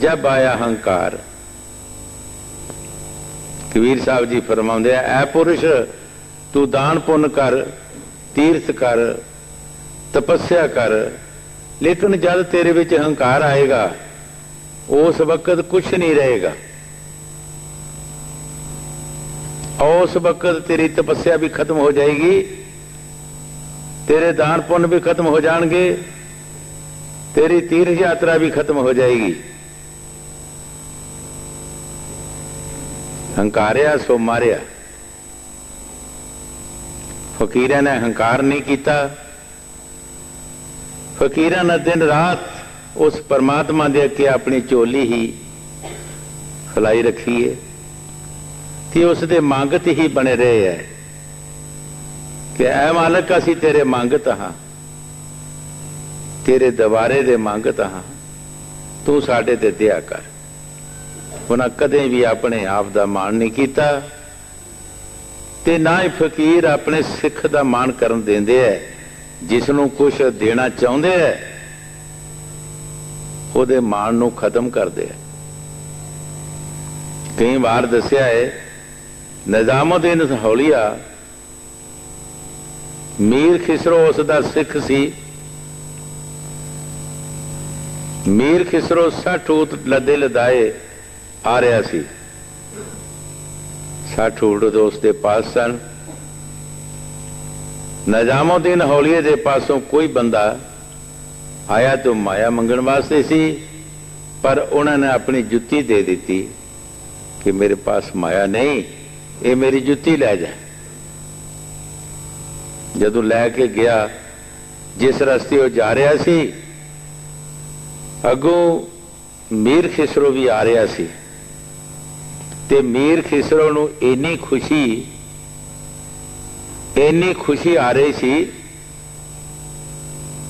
जब आया हंकार। कबीर साहब जी फरमाउंदे है, ऐ पुरुष तू दान पुण्य कर, तीर्थ कर, तपस्या कर, लेकिन जब तेरे विच हंकार आएगा उस वक्त कुछ नहीं रहेगा। उस वक्त तेरी तपस्या भी खत्म हो जाएगी, तेरे दान पुण्य भी खत्म हो जाएंगे, तेरी तीर्थ यात्रा भी खत्म हो जाएगी। हंकारिया सो मारिया। फकीरां ने हंकार नहीं किया। फकीरां ने दिन रात उस परमात्मा दे अगे अपनी झोली ही फैलाई रखी है कि उसके मंगत ही बने रहे है कि ऐ मालिक असी तेरे मंगत हाँ, तेरे दवारे दे मंगत हाँ, तू साडे ते दया कर। उन्हें कदे भी अपने आप का मान नहीं किया ते ना ही फकीर अपने सिख का मान करन देंदे है। जिसनों कुछ देना चाहते है उहदे मान नूं खत्म करदे है। कई बार दसिया है, निजामुद्दीन हौलिया मीर खिसरो उसका सिख सी। मीर खिसरो 60 ऊंट लदे लदाए आ रहा सी। 60 ऊंट तो उसके पास सन। निजामुद्दीन हौलिये दे पासों कोई बंदा आया तो माया मंगण वास्ते सी, पर उन्होंने अपनी जुत्ती दे दी कि मेरे पास माया नहीं, ये मेरी जुत्ती लै जा। जदों लैके गया, जिस रस्ते वो जा रहा सी, अगों मीर खिसरो भी आ रहा सी ते मीर खिसरो नूं इन्नी खुशी आ रही सी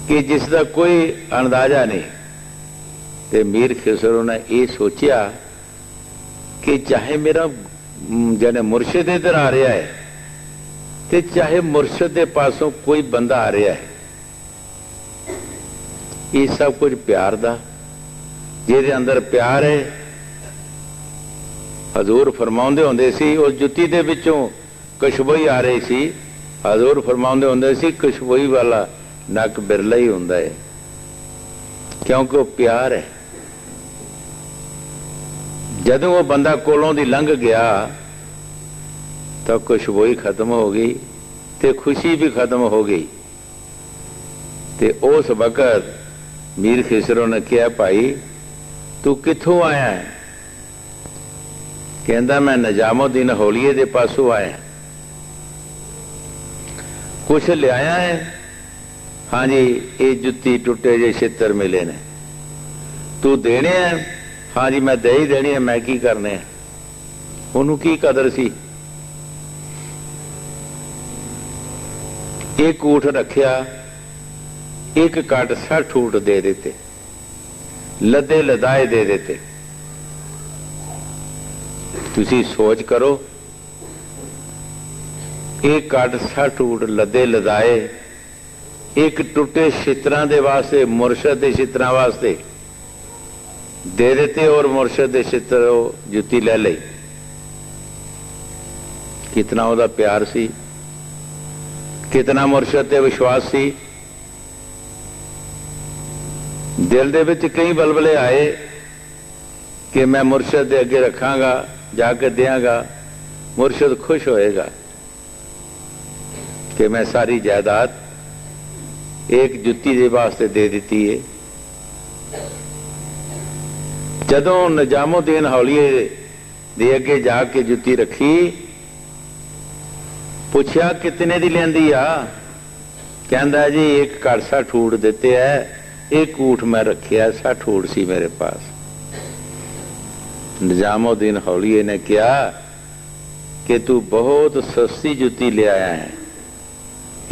कि जिसका कोई अंदाजा नहीं। ते मीर खिसरो ने यह सोचा कि चाहे मेरा जने मुर्शिद इधर आ रहा है ते चाहे मुर्शिद के पासों कोई बंदा आ रहा है, ये सब कुछ प्यार दा, जिहदे अंदर प्यार है। हजूर फरमाउंदे हुंदे सी उस जुत्ती दे विचों खुशबोई आ रही सी, हजूर फरमाउंदे हुंदे सी खुशबोई वाला नक बिरला ही हुंदा है, क्योंकि वो प्यार है। जदों वो बंदा कोलों दी लंघ गया तो खुशबोई खत्म हो गई ते खुशी भी खत्म हो गई। ते उस वक्त मीर खिसरो ने कहा, भाई तू कित्थों आया है? कहता मैं निजामुद्दीन हौलीए दे पासों आया, कुछ लियाया है? हाँ जी, ये जुत्ती टुटे जे छित्र मिले ने, तू देने हैं? हाँ जी मैं दे ही देनी है, मैं की करने हैं। उन्होंने की कदर सी, एक ऊठ रखिया, एक कट 60 ऊठ दे देते, लदे लदाए दे देते। तुसी सोच करो, एक कट 60 ऊठ लदे लदाए, एक टुटे छित्रां दे वास्ते, मुर्शद दे छित्रां वास्ते दे देते, और मुर्शद दे छित्र जुत्ती ले ली। कितना उहदा प्यार सी, कितना मुर्शद ते विश्वास सी। दिल दे विच कई बलबले आए कि मैं मुर्शद दे अगे रखांगा, जाके देंगा, मुर्शद खुश होएगा कि मैं सारी जायदाद एक जुत्ती दे वास्ते दे दी है। जदों निजामुद्दीन हौलीए दे अगे जाके जुत्ती रखी, पूछया कितने दी लेंदी आ? कहंदा जी एक कट 60 ऊठ देते है, एक ऊठ मैं रखिया, 60 ऊठ सी मेरे पास। निजामुद्दीन हौलीए ने कहा कि तू बहुत सस्ती जुत्ती ले आया है,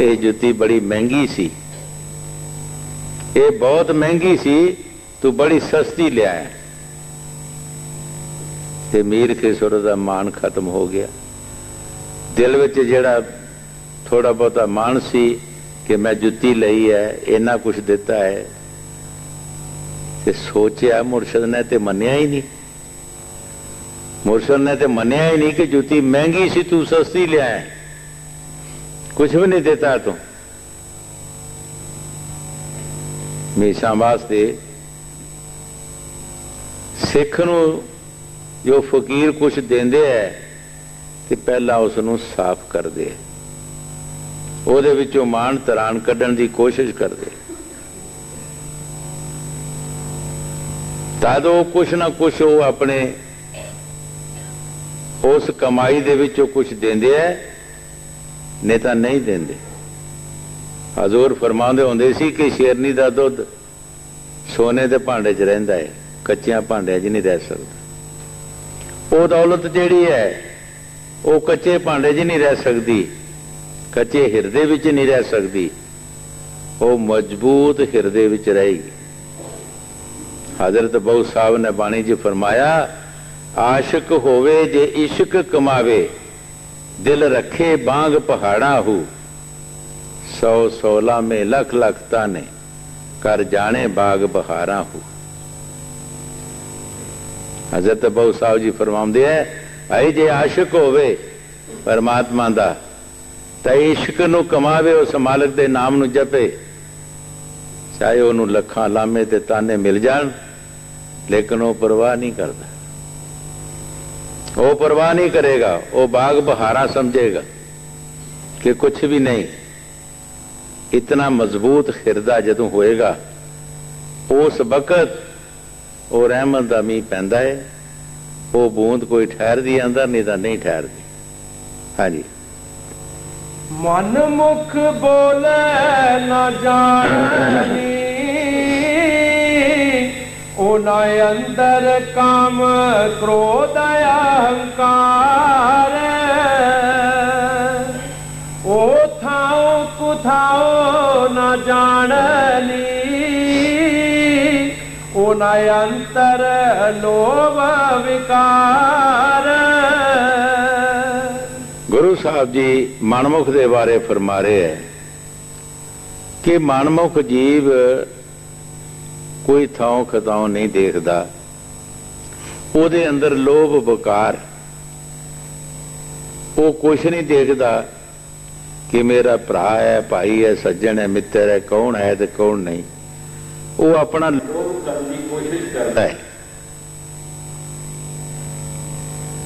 ये जुत्ती बड़ी महंगी सी, ये बहुत महंगी सी, तू बड़ी सस्ती ले आया। ते मीर खिसरो दा मान खत्म हो गया। दिल विच जिहड़ा थोड़ा बहुता मान सी कि मैं जुत्ती लई है, इन्ना कुछ दिता है, ते सोचिया मुर्शद ने ते मन्निया ही नहीं, मुर्शद ने ते मन्निया ही नहीं कि जुत्ती महंगी सी, तू सस्ती ले आया, कुछ भी नहीं देता तू। हमेशा वास्ते सिख नूं जो फकीर कुछ देंदे है ते पहला उसनूं साफ कर दे, ਉਹਦੇ ਵਿੱਚੋਂ ਮਾਣ ਤਰਾਨ ਕੱਢਣ ਦੀ ਕੋਸ਼ਿਸ਼ ਕਰਦੇ, ਤਦ ਉਹ ਕੁਛ ਨਾ ਕੁਛ ਉਹ ਆਪਣੇ ਉਸ ਕਮਾਈ ਦੇ ਵਿੱਚੋਂ ਕੁਛ ਦਿੰਦੇ ਐ, ਨਹੀਂ ਤਾਂ ਨਹੀਂ ਦਿੰਦੇ। ਹਜ਼ੂਰ ਫਰਮਾਉਂਦੇ ਹੁੰਦੇ ਸੀ ਕਿ ਸ਼ੇਰਨੀ ਦਾ ਦੁੱਧ ਸੋਨੇ ਦੇ ਭਾਂਡੇ 'ਚ ਰਹਿੰਦਾ ਹੈ, ਕੱਚਿਆਂ ਭਾਂਡਿਆਂ 'ਚ ਨਹੀਂ ਰਹਿ ਸਕਦਾ। ਉਹ ਦੌਲਤ ਜਿਹੜੀ ਹੈ ਉਹ ਕੱਚੇ ਭਾਂਡੇ 'ਚ ਨਹੀਂ ਰਹਿ ਸਕਦੀ, ਕੱਚੇ ਹਿਰਦੇ ਵਿੱਚ ਨਹੀਂ ਰਹਿ ਸਕਦੀ, ਉਹ ਮਜ਼ਬੂਤ ਹਿਰਦੇ ਵਿੱਚ ਰਹੇਗੀ। हजरत बहु साहब ने बाणी जी फरमाया, आशिक होवे जे इश्क कमावे, दिल रखे बांग पहाड़ा हूँ, 100 16 में लख लख ताने, कर जाने बाग बहारा हूँ। हजरत बहु साहब जी फरमाते हैं, भाई जे आशिक होवे परमात्मा दा, तो इश्क नू कमावे, उस मालिक दे नाम नू जपे, चाहे उन्होंने लखां लामे ते ताने मिल जान, लेकिन वो परवाह नहीं करता, वो परवाह नहीं करेगा, वो बाग बहारा समझेगा कि कुछ भी नहीं। इतना मजबूत हिरदा जदों होएगा, उस वक्त वो रहमत दा मींह पैंदा है, वो बूंद कोई ठहरदी अंदर, नहीं तो नहीं ठहरदी। हाँ जी।
मन मुख बोले न जानी, ओना अंदर काम क्रोध अहंकार, ओ थाओ कुथाओ न जाननी, ओना अंतर लोभ विकार।
ਗੁਰੂ ਸਾਹਿਬ ਜੀ ਮਨਮੁਖ ਦੇ ਬਾਰੇ ਫਰਮਾ ਰਹੇ ਹੈ ਕਿ ਮਨਮੁਖ ਜੀਵ ਕੋਈ ਥਾਂ ਖਤਾਂ ਨਹੀਂ ਦੇਖਦਾ, ਉਹਦੇ ਅੰਦਰ ਲੋਭ ਵਿਕਾਰ, ਉਹ ਕੁਛ ਨਹੀਂ ਦੇਖਦਾ ਕਿ ਮੇਰਾ ਭਰਾ ਹੈ, ਭਾਈ ਹੈ, ਸੱਜਣ ਹੈ, ਮਿੱਤਰ ਹੈ, ਕੌਣ ਹੈ ਤੇ ਕੌਣ ਨਹੀਂ। ਉਹ ਆਪਣਾ ਲੋਭ ਕਰਨ ਦੀ ਕੋਸ਼ਿਸ਼ ਕਰਦਾ ਹੈ।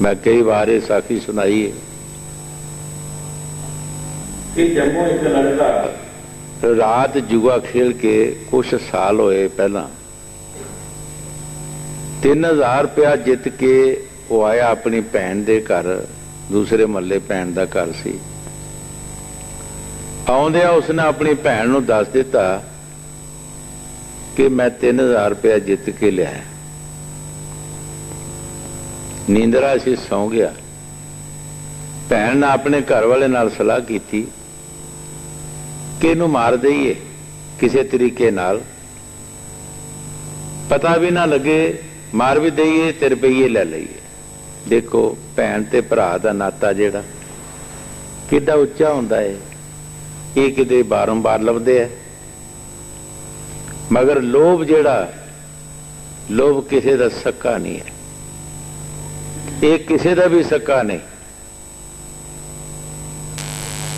ਮੈਂ ਕਈ ਵਾਰ ਇਹ ਸਾਖੀ ਸੁਣਾਈ ਹੈ ਕਿ ਜੰਮੂ ਇੱਕ ਲੜਕਾ ਰਾਤ ਜੂਆ ਖੇਲ ਕੇ ਕੁਛ ਸਾਲ ਹੋਏ ਪਹਿਲਾਂ 3000 ਰੁਪਇਆ ਜਿੱਤ ਕੇ ਉਹ ਆਇਆ ਆਪਣੀ ਭੈਣ ਦੇ ਘਰ, ਦੂਸਰੇ ਮਹੱਲੇ ਭੈਣ ਦਾ ਘਰ ਸੀ। ਆਉਂਦਿਆਂ ਉਸਨੇ ਆਪਣੀ ਭੈਣ ਨੂੰ ਦੱਸ ਦਿੱਤਾ ਕਿ ਮੈਂ 3000 ਰੁਪਇਆ ਜਿੱਤ ਕੇ ਲਿਆ। ਨੀਂਦਰਾ ਸੀ, ਸੌਂ ਗਿਆ। ਭੈਣ ਨੇ ਆਪਣੇ ਘਰ ਵਾਲੇ ਨਾਲ ਸਲਾਹ ਕੀਤੀ ਕਿ ਇਹਨੂੰ ਮਾਰ ਦਈਏ ਕਿਸੇ ਤਰੀਕੇ ਨਾਲ, ਪਤਾ ਵੀ ਨਾ ਲੱਗੇ, ਮਾਰ ਵੀ ਦਈਏ ਤੇ ਰੁਪਈਏ ਲੈ ਲਈਏ। ਦੇਖੋ ਭੈਣ ਤੇ ਭਰਾ ਦਾ ਨਾਤਾ ਜਿਹੜਾ ਕਿੱਡਾ ਉੱਚਾ ਹੁੰਦਾ ਹੈ, ਇਹ ਕਿਤੇ ਬਾਰੰਬਾਰ ਲੱਭਦੇ ਹੈ। ਮਗਰ ਲੋਭ ਜਿਹੜਾ, ਲੋਭ ਕਿਸੇ ਦਾ ਸਕਾ ਨਹੀਂ ਹੈ, ਇਹ ਕਿਸੇ ਦਾ ਵੀ ਸਕਾ ਨਹੀਂ।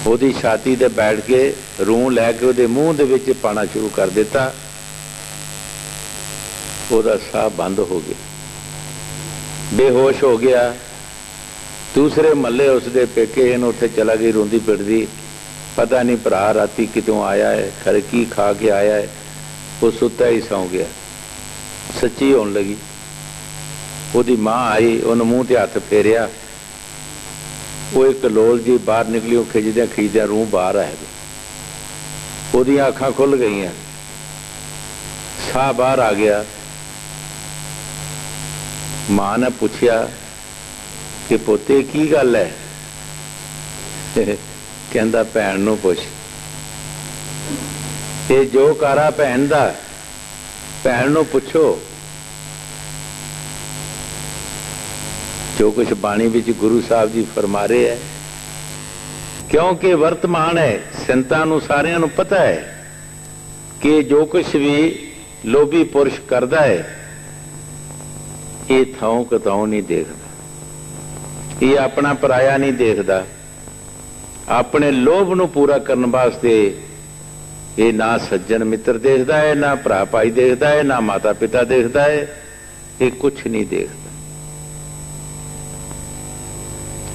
ਉਹਦੀ ਛਾਤੀ ਤੇ ਬੈਠ ਕੇ ਰੂੰ ਲੈ ਕੇ ਉਹਦੇ ਮੂੰਹ ਦੇ ਵਿੱਚ ਪਾਣਾ ਸ਼ੁਰੂ ਕਰ ਦਿੱਤਾ। ਉਹਦਾ ਸਾਹ ਬੰਦ ਹੋ ਗਿਆ, ਬੇਹੋਸ਼ ਹੋ ਗਿਆ। ਦੂਸਰੇ ਮਹੱਲੇ ਉਸਦੇ ਪੇਕੇ ਹਨ, ਉੱਥੇ ਚਲਾ ਗਈ ਰੋਂਦੀ ਪਿੱਟਦੀ, ਪਤਾ ਨਹੀਂ ਭਰਾ ਰਾਤੀ ਕਿਤੋਂ ਆਇਆ ਹੈ, ਖਰੇ ਕੀ ਖਾ ਕੇ ਆਇਆ ਹੈ। ਉਹ ਸੁੱਤਾ ਹੀ ਸੌਂ ਗਿਆ। ਸੱਚੀ ਹੋਣ ਲੱਗੀ। ਉਹਦੀ ਮਾਂ ਆਈ, ਉਹਨੂੰ ਮੂੰਹ ਤੇ ਹੱਥ ਫੇਰਿਆ। ਉਹ ਇੱਕ ਲੋਲ ਜੀ ਬਾਹਰ ਨਿਕਲੀ, ਉਹ ਖਿੱਚਦਿਆਂ ਖਿੱਚਦਿਆਂ ਰੂਹ ਬਾਹਰ ਆ ਗਈ। ਉਹਦੀਆਂ ਅੱਖਾਂ ਖੁੱਲ ਗਈਆਂ, ਸਾਹ ਬਾਹਰ ਆ ਗਿਆ। ਮਾਂ ਨੇ ਪੁੱਛਿਆ ਕਿ ਪੋਤੇ ਕੀ ਗੱਲ ਹੈ? ਕਹਿੰਦਾ ਭੈਣ ਨੂੰ ਪੁੱਛ। ਇਹ ਜੋ ਕਾਰਾ ਭੈਣ ਦਾ, ਭੈਣ ਨੂੰ ਪੁੱਛੋ। ਜੋ ਕੁਛ ਬਾਣੀ ਵਿੱਚ ਗੁਰੂ ਸਾਹਿਬ ਜੀ ਫਰਮਾ ਰਹੇ ਹੈ, ਕਿਉਂਕਿ ਵਰਤਮਾਨ ਹੈ, ਸੰਤਾਂ ਨੂੰ ਸਾਰਿਆਂ ਨੂੰ ਪਤਾ ਹੈ ਕਿ ਜੋ ਕੁਛ ਵੀ ਲੋਭੀ ਪੁਰਸ਼ ਕਰਦਾ ਹੈ, ਇਹ ਥਾਂ ਕਤਾਂ ਨਹੀਂ ਦੇਖਦਾ, ਇਹ ਆਪਣਾ ਪਰਾਇਆ ਨਹੀਂ ਦੇਖਦਾ। ਆਪਣੇ ਲੋਭ ਨੂੰ ਪੂਰਾ ਕਰਨ ਵਾਸਤੇ ਇਹ ਨਾ ਸੱਜਣ ਮਿੱਤਰ ਦੇਖਦਾ ਹੈ, ਨਾ ਭਰਾ ਭਾਈ ਦੇਖਦਾ ਹੈ, ਨਾ ਮਾਤਾ ਪਿਤਾ ਦੇਖਦਾ ਹੈ, ਇਹ ਕੁਛ ਨਹੀਂ ਦੇਖਦਾ।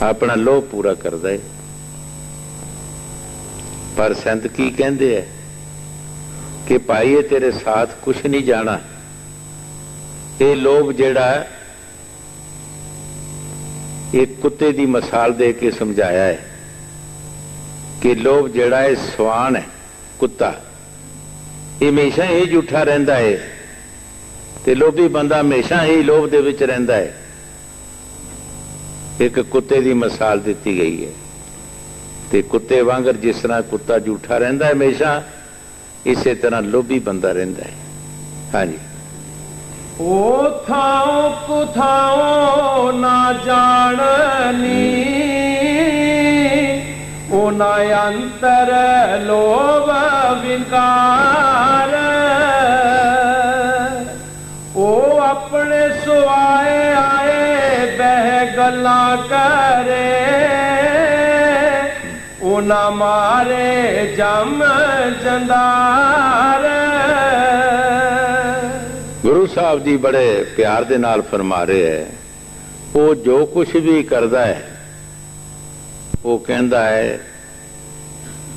ਆਪਣਾ ਲੋਭ ਪੂਰਾ ਕਰਦਾ ਹੈ। ਪਰ ਸੰਤ ਕੀ ਕਹਿੰਦੇ ਹੈ ਕਿ ਭਾਈ ਇਹ ਤੇਰੇ ਸਾਥ ਕੁਛ ਨਹੀਂ ਜਾਣਾ। ਇਹ ਲੋਭ ਜਿਹੜਾ, ਇਹ ਕੁੱਤੇ ਦੀ ਮਿਸਾਲ ਦੇ ਕੇ ਸਮਝਾਇਆ ਹੈ ਕਿ ਲੋਭ ਜਿਹੜਾ ਇਹ ਸਵਾਨ ਹੈ, ਕੁੱਤਾ, ਇਹ ਹਮੇਸ਼ਾ ਹੀ ਝੂਠਾ ਰਹਿੰਦਾ ਹੈ ਤੇ ਲੋਭੀ ਬੰਦਾ ਹਮੇਸ਼ਾ ਹੀ ਲੋਭ ਦੇ ਵਿੱਚ ਰਹਿੰਦਾ ਹੈ। ਇੱਕ ਕੁੱਤੇ ਦੀ ਮਿਸਾਲ ਦਿੱਤੀ ਗਈ ਹੈ ਤੇ ਕੁੱਤੇ ਵਾਂਗਰ ਜਿਸ ਤਰ੍ਹਾਂ ਕੁੱਤਾ ਝੂਠਾ ਰਹਿੰਦਾ ਹੈ ਹਮੇਸ਼ਾ, ਇਸੇ ਤਰ੍ਹਾਂ ਲੋਭੀ ਬੰਦਾ ਰਹਿੰਦਾ ਹੈ। ਹਾਂਜੀ।
ਓ ਥਾਉ ਕੁਥਾਉ ਨਾ ਜਾਣਨੀ, ਓ ਨਾ ਅੰਤਰ ਲੋਭ ਵਿਕਾਰ, ਓ ਆਪਣੇ ਸੁਆਏ ਆਏ ਬਹਿ ਗੱਲਾਂ ਕਰੇ, ਓ ਨਾ ਮਾਰੇ ਜਮ ਜੰਦਾਰ।
ਗੁਰੂ ਸਾਹਿਬ ਜੀ ਬੜੇ ਪਿਆਰ ਦੇ ਨਾਲ ਫਰਮਾ ਰਹੇ ਹੈ, ਉਹ ਜੋ ਕੁਛ ਵੀ ਕਰਦਾ ਹੈ ਉਹ ਕਹਿੰਦਾ ਹੈ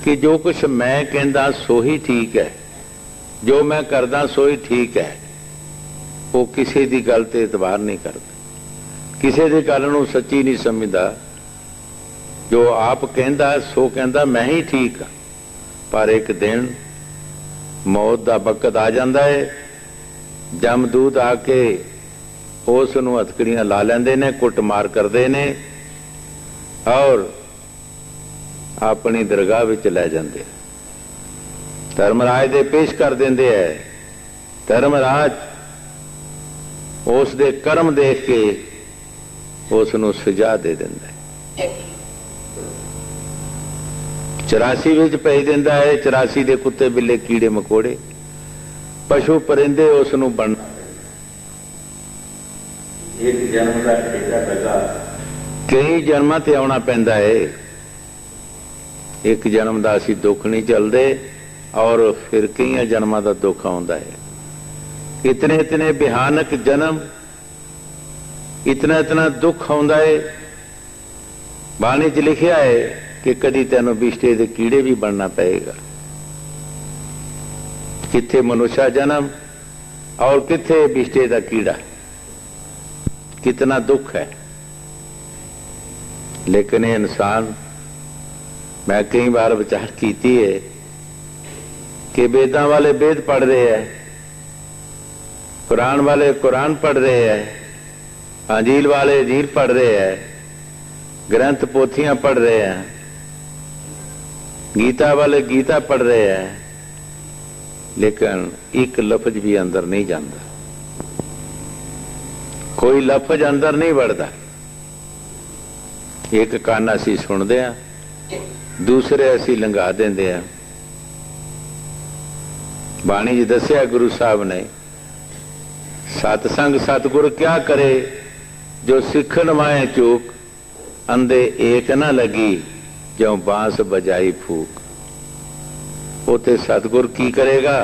ਕਿ ਜੋ ਕੁਛ ਮੈਂ ਕਹਿੰਦਾ ਸੋ ਹੀ ਠੀਕ ਹੈ, ਜੋ ਮੈਂ ਕਰਦਾ ਸੋ ਹੀ ਠੀਕ ਹੈ। ਉਹ ਕਿਸੇ ਦੀ ਗੱਲ ਤੇ ਇਤਬਾਰ ਨਹੀਂ ਕਰਦਾ, ਕਿਸੇ ਦੀ ਗੱਲ ਨੂੰ ਸੱਚੀ ਨਹੀਂ ਸਮਝਦਾ। ਜੋ ਆਪ ਕਹਿੰਦਾ ਸੋ ਕਹਿੰਦਾ ਮੈਂ ਹੀ ਠੀਕ ਹਾਂ। ਪਰ ਇੱਕ ਦਿਨ ਮੌਤ ਦਾ ਵਕਤ ਆ ਜਾਂਦਾ ਹੈ, ਜਮਦੂਤ ਆ ਕੇ ਉਸ ਨੂੰ ਹਥਕੜੀਆਂ ਲਾ ਲੈਂਦੇ ਨੇ, ਕੁੱਟਮਾਰ ਕਰਦੇ ਨੇ ਔਰ ਆਪਣੀ ਦਰਗਾਹ ਵਿੱਚ ਲੈ ਜਾਂਦੇ, ਧਰਮਰਾਜ ਦੇ ਪੇਸ਼ ਕਰ ਦਿੰਦੇ ਹੈ। ਧਰਮਰਾਜ ਉਸ ਦੇ ਕਰਮ ਦੇਖ ਕੇ ਉਸ ਨੂੰ ਸਜ਼ਾ ਦੇ ਦਿੰਦਾ ਹੈ। 84 ਵਿੱਚ ਭੇਜ ਦਿੰਦਾ ਹੈ। 84 ਦੇ ਕੁੱਤੇ ਬਿੱਲੇ ਕੀੜੇ ਮਕੋੜੇ ਪਸ਼ੂ ਪਰਿੰਦੇ ਉਸ ਨੂੰ ਬਣਨਾ।
एक जन्म का ठेका लगा,
ਕਈ ਜਨਮਾਂ ਤੇ ਆਉਣਾ ਪੈਂਦਾ ਹੈ। ਇੱਕ ਜਨਮ ਦਾ ਅਸੀਂ ਦੁੱਖ ਨਹੀਂ ਚੱਲਦੇ ਔਰ ਫਿਰ ਕਈਆਂ ਜਨਮਾਂ ਦਾ ਦੁੱਖ ਆਉਂਦਾ ਹੈ। ਇਤਨੇ ਇਤਨੇ ਭਿਆਨਕ ਜਨਮ, ਇਤਨਾ ਇਤਨਾ ਦੁੱਖ ਆਉਂਦਾ ਹੈ। ਬਾਣੀ 'ਚ ਲਿਖਿਆ ਹੈ ਕਿ ਕਦੀ ਤੈਨੂੰ ਬਿਸ਼ਤੇ ਦੇ ਕੀੜੇ ਵੀ ਬਣਨਾ ਪਏਗਾ। ਕਿੱਥੇ ਮਨੁੱਖਾ ਜਨਮ ਔਰ ਕਿੱਥੇ ਬਿਸ਼ਤੇ ਦਾ ਕੀੜਾ। कितना दुख है। लेकिन ये इंसान, मैं कई बार विचार कीती है कि वेदां वाले वेद पढ़ रहे हैं, कुरान वाले कुरान पढ़ रहे हैं, अंजील वाले अंजील पढ़ रहे हैं, ग्रंथ पोथियां पढ़ रहे हैं, गीता वाले गीता पढ़ रहे हैं, लेकिन एक लफ्ज भी अंदर नहीं जाता। कोई लफज अंदर नहीं बढ़ता। एक कान असी सुनते हैं, दूसरे असी लंघा देंगे हैं। बाणी जी दसिया गुरु साहब ने, सतसंग सतगुर क्या करे जो सिखन माए चूक, अंधे एक ना लगी जो बांस बजाई फूक। उते सतगुर की करेगा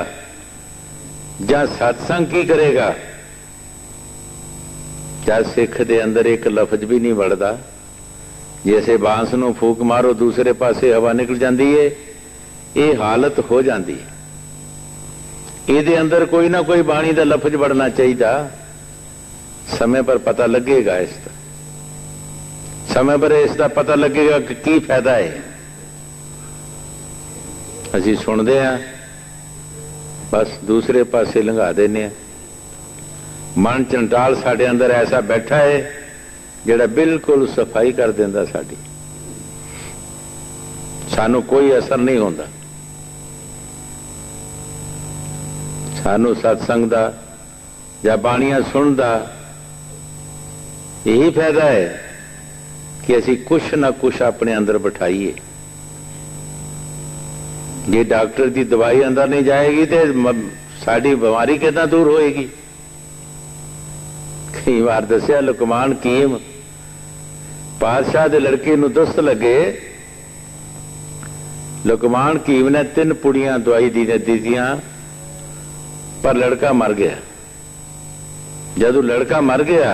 ਜਾਂ सत्संग की करेगा। जब सिख दे अंदर एक लफज भी नहीं बढ़ता, जैसे बांस नूं फूक मारो दूसरे पासे हवा निकल जाती है, ये हालत हो जाती है। ये अंदर कोई ना कोई बाणी का लफज बढ़ना चाहिए। समय पर पता लगेगा, इसका समय पर इसका पता लगेगा कि की फायदा है। असी सुनते हैं, बस दूसरे पासे लंघा देने। मन चंटाल साडे अंदर ऐसा बैठा है जिहड़ा बिल्कुल सफाई कर देंदा साडी, सानू कोई असर नहीं होंदा। सानू सत्संग दा या बाणियां सुनन दा यही फायदा है कि असी कुछ ना कुछ अपने अंदर बिठाइए। जे डॉक्टर की दवाई अंदर नहीं जाएगी तो साडी बीमारी कितना दूर होएगी। कई बार दसिया लुकमान कीम पातशाह दे लड़के नूं दस्त लगे, लुकमान कीम ने 3 पुड़ियां दवाई दी ने दीदियां, पर लड़का मर गया। जदों लड़का मर गया,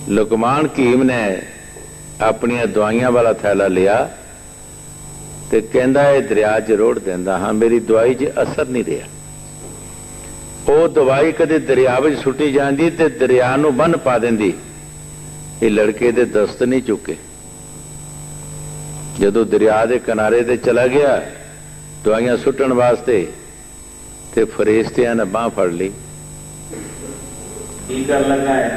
लुकमान कीम ने अपनी दवाइयां वाला थैला लिया ते कहंदा है दरिया च रोड़ देंदा। हाँ, मेरी दवाई च असर नहीं रहा। वो दवाई कदे दरिया में सुटी जाती ते दरिया नूं बन पा देंदी। ये लड़के दे दस्त नहीं चुके। जदों दरिया के किनारे ते चला गया दवाइयां सुटन वास्ते, ते फरिश्तियां ने बांह फड़ ली।
की कर लगा है,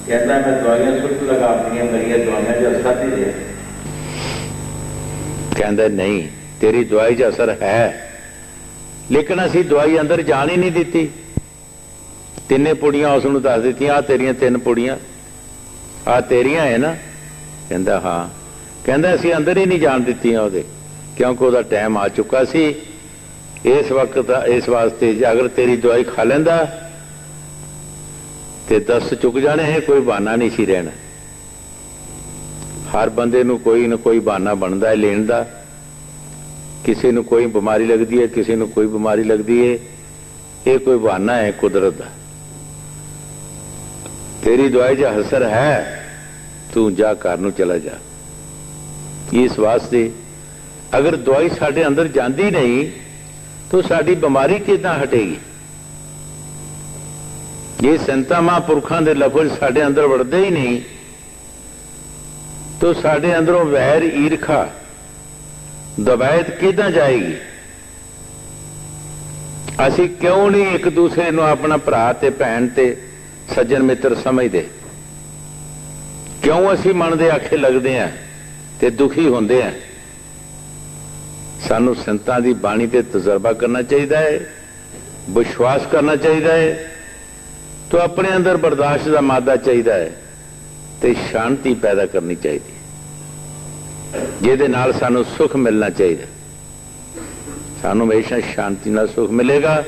कहता मैं दवाइयां सुट लगा अपनी, मेरी दवाइयां जो असर नहीं रहा।
कहता नहीं, तेरी दवाई च असर है, लेकिन असी दवाई अंदर जान ही नहीं दी। 3 पुड़ियां उसनूं दस दित्तियां, आ तेरियां 3 पुड़ियां, आ तेरियां है ना। कहता हाँ। कहता असी अंदर ही नहीं जान दित्तियां उहदे, क्योंकि वह टाइम आ चुका सी। इस वक्त इस वास्ते अगर तेरी दवाई खा लेंदा ते दस्त चुक जाने हैं, कोई बहाना नहीं सी रहना। हर बंदे नूं कोई ना कोई बहाना बनता है लेण दा। किसी नूं कोई बीमारी लगती है, किसी नूं कोई बीमारी लगती है, ये कोई बहाना है कुदरत का। तेरी दवाई च असर है, तू जा घर नूं चला जा। इस वास्ते अगर दवाई साडे अंदर जाती नहीं तो साडी बीमारी किदां हटेगी। ये संतां महापुरखां दे लफज साडे अंदर वड़दे ही नहीं तो साडे अंदरों वैर ईरखा दबायत किदां जाएगी। असी क्यों नहीं एक दूसरे नूं अपना भरा ते भैन ते सज्जन मित्र समझते? क्यों असी मन दे आखे लगते हैं ते दुखी होंदे हैं? सानू संतां दी बाणी ते तजर्बा करना चाहिए है, विश्वास करना चाहिए है, तो अपने अंदर बर्दाश्त का मादा चाहिए है। ਤੇ ਸ਼ਾਂਤੀ ਪੈਦਾ ਕਰਨੀ ਚਾਹੀਦੀ, ਜਿਹਦੇ ਨਾਲ ਸਾਨੂੰ ਸੁਖ ਮਿਲਣਾ ਚਾਹੀਦਾ। ਸਾਨੂੰ ਹਮੇਸ਼ਾ ਸ਼ਾਂਤੀ ਨਾਲ ਸੁਖ ਮਿਲੇਗਾ।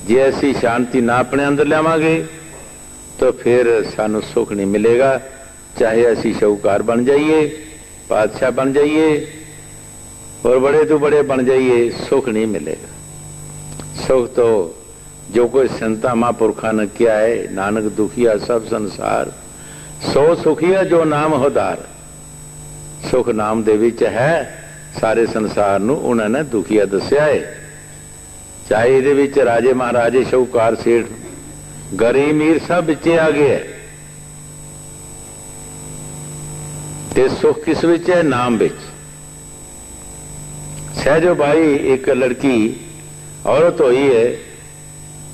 ਜੇ ਅਸੀਂ ਸ਼ਾਂਤੀ ਨਾ ਆਪਣੇ ਅੰਦਰ ਲਿਆਵਾਂਗੇ ਤਾਂ ਫਿਰ ਸਾਨੂੰ ਸੁਖ ਨਹੀਂ ਮਿਲੇਗਾ। ਚਾਹੇ ਅਸੀਂ ਸ਼ਾਹੂਕਾਰ ਬਣ ਜਾਈਏ, ਬਾਦਸ਼ਾਹ ਬਣ ਜਾਈਏ और बड़े तो बड़े बन जाइए, सुख नहीं मिलेगा। सुख तो जो कोई संता महापुरखा ने किया है, नानक दुखिया सब संसार, सो सुखिया जो नाम होदार। सुख नाम दे विच है, सारे संसार नूं उन्हां ने दुखिया दस्या है। चाहे इहदे विच राजे महाराजे शाहूकार सेठ गरीब अमीर सब विच आ गए है। ते सुख किस विच है? नाम विच। सहजो भाई एक लड़की औरत हुई है,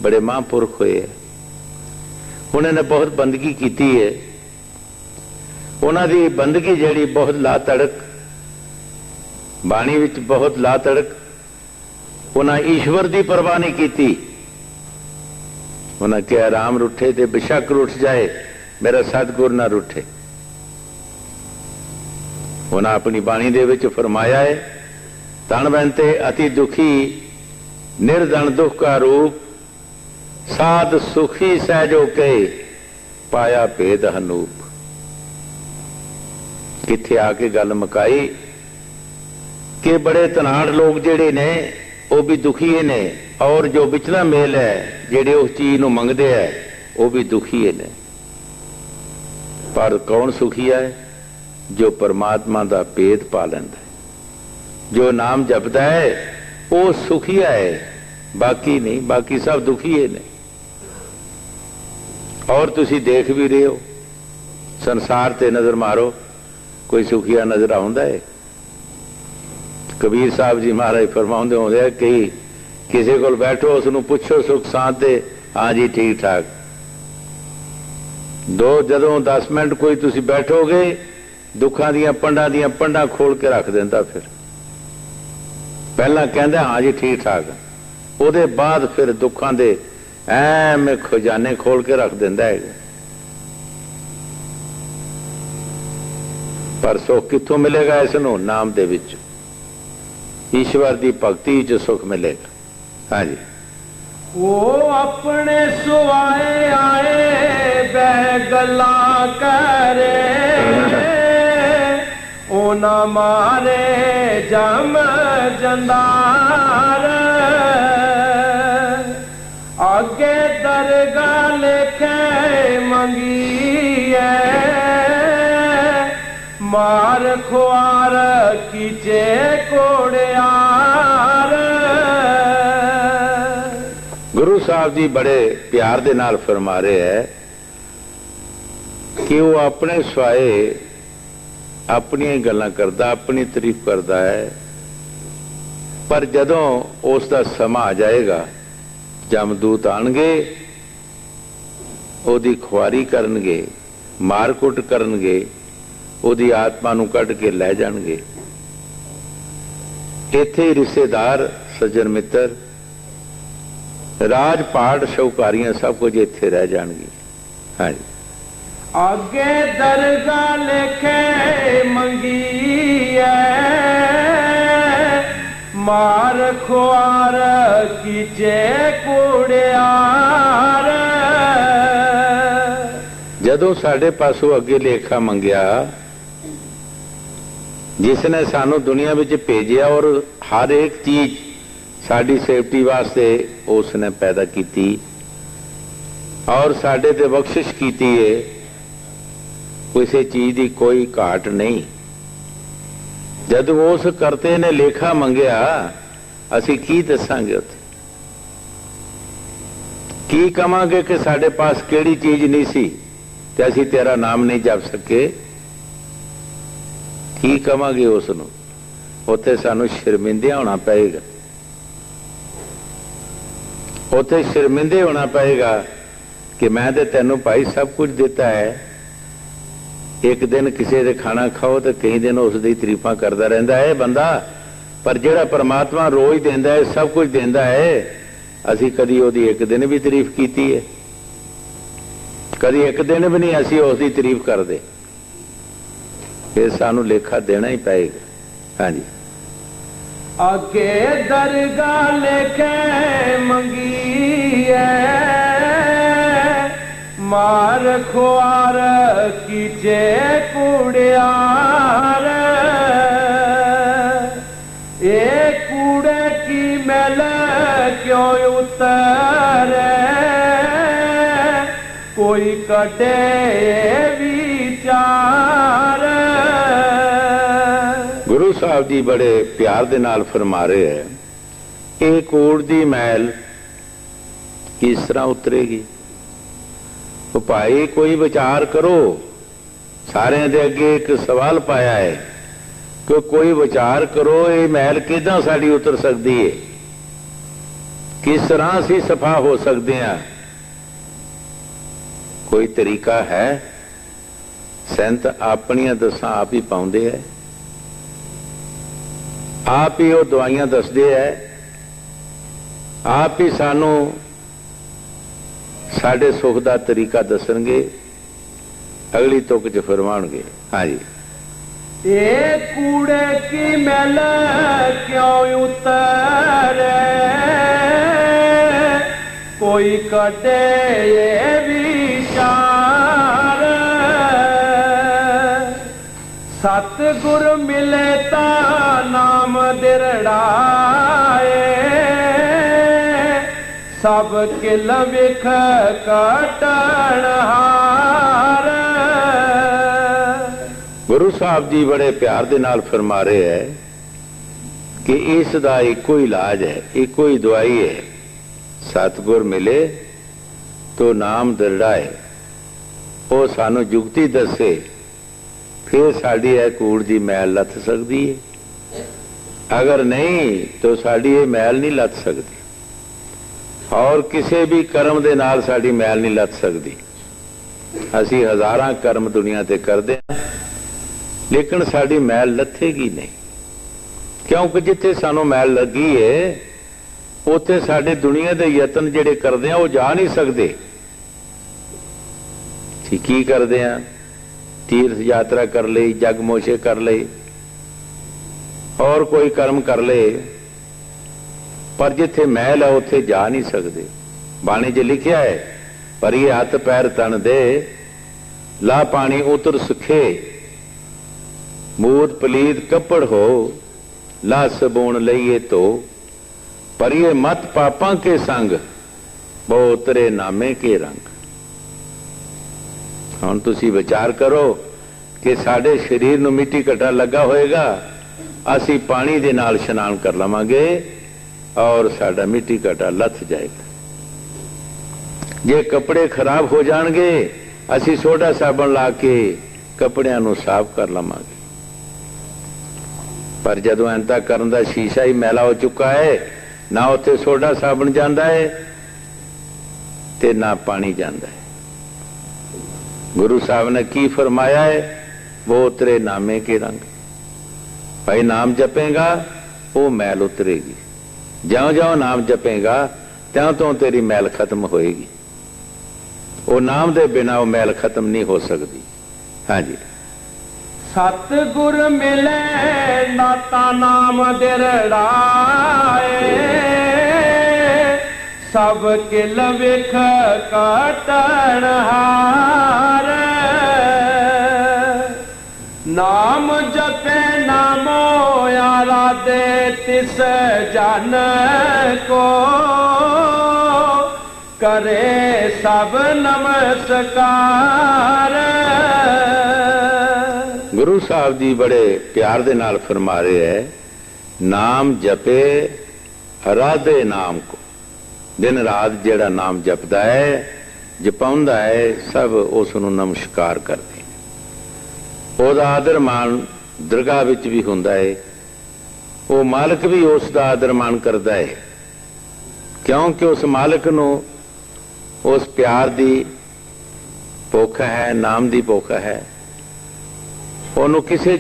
बड़े महापुरख हुए है, उन्होंने बहुत बंदगी की है। उन्होंने बंदगी जड़ी बहुत ला तड़क, बाणी विच बहुत ला तड़क। उन्हें ईश्वर की परवाह नहीं की। उन्हें कहा राम रूठे तो बेशक रूठ जाए, मेरा सतगुर ना रूठे। उन्हें अपनी बाणी दे विच फरमाया है, तन बनते अति दुखी निर्धन दुख का रूप, साध सुखी सहजो के पाया भेद हनूप। किथे आके गल मुकाई कि बड़े धनाड़ लोग जेड़े ने वो भी दुखी ने, और जो विचला मेल है जेड़े उस चीज नूं मंगदे है वो भी दुखी ने। पर कौन सुखी है? जो परमात्मा दा भेद पा लैंदा है, जो नाम जपता है वो सुखिया है, बाकी नहीं, बाकी सब दुखी ने। और तुसी देख भी रहे हो, संसार ते नजर मारो, कोई सुखिया नजर आउंदा है? कबीर साहब जी महाराज फरमाउंदे होंदे आ कि किसी कोल बैठो उसनूं पुछो सुख शांत ते हाँ जी ठीक ठाक। जदों 10 मिनट कोई तुसी बैठोगे, दुखां दियां पंडां खोल के रख दिंदा। फिर पहला कहता हाँ जी ठीक ठाक, ਉਹਦੇ बाद फिर दुखों के ਐਵੇਂ खजाने खोल के रख दिंदा है। पर सुख कित्थों मिलेगा? इसनों नाम दे विच, ईश्वर की भगती च सुख मिलेगा। हाँ जी।
वो अपने सुआए आए बह गला करे, ओ न मारे जम जंदार। आगे दरगाह लेखे मंगिए, मार खुआर कीचे कोड़ियार।
गुरु साहब जी बड़े प्यार दे नाल फरमा रहे है कि वो अपने स्वाए अपनी गल्लां करदा, अपनी तारीफ करता है। पर जदों उसका समा आ जाएगा, जमदूत आणगे, ओदी खुआरी करनगे, मारकुट करनगे, ओदी आत्मा नूं कढ के लै जाणगे। इत्थे रिश्तेदार सज्जन मित्र, राज पाठ शाहूकारियां सब कुछ इत्थे रह जाणगी। हाँ जी।
आगे दरगाह लेखे मंगिए, मार खुआर कीचे कुड़ियार।
जदों साडे पासों अगे लेखा मंगिया, जिसने सानू दुनिया विच भेजिया और हर एक चीज साडी सेफ्टी वास्ते उसने पैदा की और साडे ते बख्शिश की है, किसी चीज की कोई घाट नहीं। जब उस करते ने लेखा मंगिया, असी की दसांगे उत्थे, की कहांगे कि साडे पास केड़ी चीज नहीं सी ते असी तेरा नाम नहीं जप सके? की कहांगे उसनूं? उत्थे सानू शर्मिंदे होना पएगा। उत्थे शर्मिंदे होना पएगा कि मैं तो तेनों भाई सब कुछ दिता है। एक दिन किसी दे खाना खाओ तो कई दिन उसकी तारीफा करता रहता है बंदा, पर जिहड़ा परमात्मा रोज देंदा है, सब कुछ देंदा है, असी कदी ओदी एक दिन भी तारीफ की है? कभी एक दिन भी नहीं असी उसकी तारीफ करते, फिर सानू लेखा देना ही पेगा। हाँ जी।
अगे दरगाह लेके मंगी मार खुआर कीजे कुड़ियार, ए कूड़े की मैल क्यों उतरे, कोई कटे विचार।
गुरु साहब जी बड़े प्यार दे नाल फरमा रहे हैं, ये कूड़ दी मैल किस तरह उतरेगी। तो भाई कोई विचार करो, सारे दे अगे एक सवाल पाया है कि कोई विचार करो, ये मैल किदां साडी उतर सकती है, किस तरह असीं सफा हो सकते हैं। कोई तरीका है? संत अपनियां दसां आप ही पाउंदे है, आप ही वो दवाइयां दसदे है, आप ही सानू साडे सुख दा तरीका दसणगे, अगली तुक च फरमाउणगे। हाँ जी।
ये कूड़े की मैल क्यों उतरे, कोई कटे ये विचार। सतगुर मिले ता नाम दिरड़ाए, सब किल विख कटण हार।
गुरु साहब जी बड़े प्यार दे नाल फरमा रहे हैं कि इस दा एको इलाज है, एको ही दवाई है। सतगुर मिले तो नाम दरड़ाए, वो सानू जुगती दसे, फिर साड़ी है कूड़ दी मैल लथ सकती है। अगर नहीं तो साड़ी ये मैल नहीं लथ सकती, और किसी भी कर्म दे नाल साड़ी मैल नहीं लथ सकती। असी हजारां कर्म दुनिया ते करते हैं, लेकिन साड़ी मैल लथेगी नहीं, क्योंकि जिथे सानू मैल लगी है उत्थे साडे दुनिया दे यतन जिहड़े करदे हैं वो जा नहीं सकते। की करदे हैं? तीर्थ यात्रा कर ली, जग मोशे कर ली, और कोई कर्म कर ले, पर जिथे मैल है उत्थे जा नहीं सकते। बाणी च लिखिया है, पर ये हथ पैर तन दे, ला पानी उतर सुखे, मूद पलीद कपड़ हो, ला सबून लईए तो, पर ये मत पापा के संग, वो उतरे नामे के रंग। हुण तुसी विचार करो कि साडे शरीर नूं मिट्टी घटा लगा होएगा, असी पानी दे नाल इशनान कर लवांगे और साडा मिट्टी घटा लथ जाएगा। जे कपड़े खराब हो जाणगे, असी सोडा साबण ला के कपड़ियां नूं साफ कर लवांगे। पर जदों अंता करन दा शीशा ही मैला हो चुका है, ना उत्थे सोडा साबण जांदा है ते ना पानी जांदा है। गुरु साहब ने की फरमाया है, वो उतरे नामे के रंग। भाई नाम जपेगा वो मैल उतरेगी, ज्यों ज्यों नाम जपेगा त्यों त्यों तेरी मैल खत्म होएगी। वो नाम दे बिना वो मैल खत्म नहीं हो सकती। हाँ जी।
सतगुर मिले दाता नाम दिरड़ाए, सब किल विख कटण हार। नाम जपे नामो यारा दे तिस जन को, करे सब नमस्कार।
गुरु साहब जी बड़े प्यार दे नाल फरमा रहे हैं, नाम जपे राधे नाम को। दिन रात जेड़ा नाम जपदा है, जपाउंदा है, सब उसनूं नमस्कार करते हैं। ओदा आदर मान दरगाह विच भी हुंदा है, वो मालिक भी उसका आदर मान करता है, क्योंकि उस मालिक नूं उस प्यार दी भुख है, नाम दी भुख है। उन्होंने किसी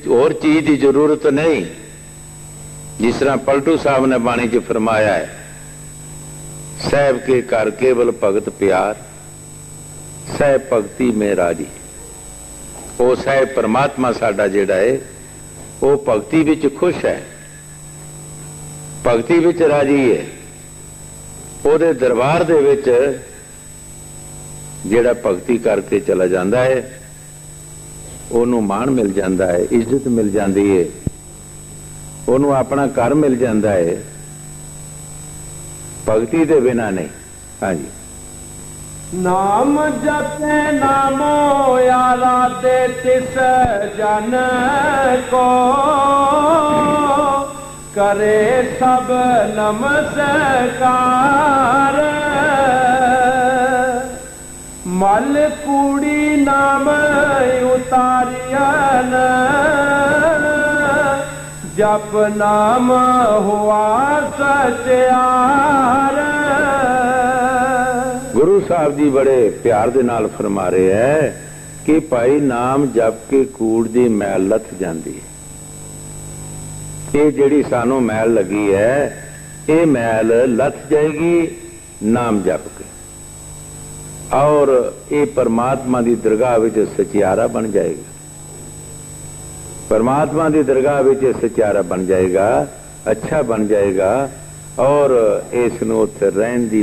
होर चीज की जरूरत नहीं। जिस तरह पलटू साहब ने बाणी च फरमाया है, साहब के कर केवल भगत प्यार, ਸਹਿ ਭਗਤੀ ਮੇ ਰਾਜੀ। ਉਹ ਸਹਿ ਪਰਮਾਤਮਾ ਸਾਡਾ ਜਿਹੜਾ ਹੈ ਉਹ ਭਗਤੀ ਵਿੱਚ ਖੁਸ਼ ਹੈ, ਭਗਤੀ ਵਿੱਚ ਰਾਜੀ ਹੈ। ਉਹਦੇ ਦਰਬਾਰ ਦੇ ਵਿੱਚ ਜਿਹੜਾ ਭਗਤੀ ਕਰਕੇ ਚਲਾ ਜਾਂਦਾ ਹੈ ਉਹਨੂੰ ਮਾਣ ਮਿਲ ਜਾਂਦਾ ਹੈ, ਇੱਜ਼ਤ ਮਿਲ ਜਾਂਦੀ ਹੈ, ਉਹਨੂੰ ਆਪਣਾ ਘਰ ਮਿਲ ਜਾਂਦਾ ਹੈ, ਭਗਤੀ ਦੇ ਬਿਨਾਂ ਨਹੀਂ। ਹਾਂਜੀ।
ਨਾਮ ਜਪੇ ਨਾਮੋ ਯਾਰਾ ਦੇ ਤਿਸ ਜਨ ਕੋ, ਕਰੇ ਸਭ ਨਮਸਕਾਰ। ਮਲ ਕੂੜੀ ਨਾਮ ਉਤਾਰਿਆਨ, ਜਪ ਨਾਮ ਹੁਆ ਸਚਿਆਰ।
ਗੁਰੂ ਸਾਹਿਬ ਜੀ ਬੜੇ ਪਿਆਰ ਦੇ ਨਾਲ ਫਰਮਾ ਰਹੇ ਹੈ ਕਿ ਭਾਈ ਨਾਮ ਜਪ ਕੇ ਕੂੜ ਦੀ ਮੈਲ ਲੱਥ ਜਾਂਦੀ ਹੈ। ਇਹ ਜਿਹੜੀ ਸਾਨੂੰ ਮੈਲ ਲੱਗੀ ਹੈ ਇਹ ਮੈਲ ਲੱਥ ਜਾਏਗੀ ਨਾਮ ਜਪ ਕੇ, ਔਰ ਇਹ परमात्मा ਦੀ ਦਰਗਾਹ ਵਿੱਚ ਸਚਿਆਰਾ ਬਣ ਜਾਏਗਾ। परमात्मा ਦੀ ਦਰਗਾਹ ਵਿੱਚ ਸਚਿਆਰਾ ਬਣ ਜਾਏਗਾ, ਅੱਛਾ ਬਣ ਜਾਏਗਾ, और इस नूं उत्थे रहन दी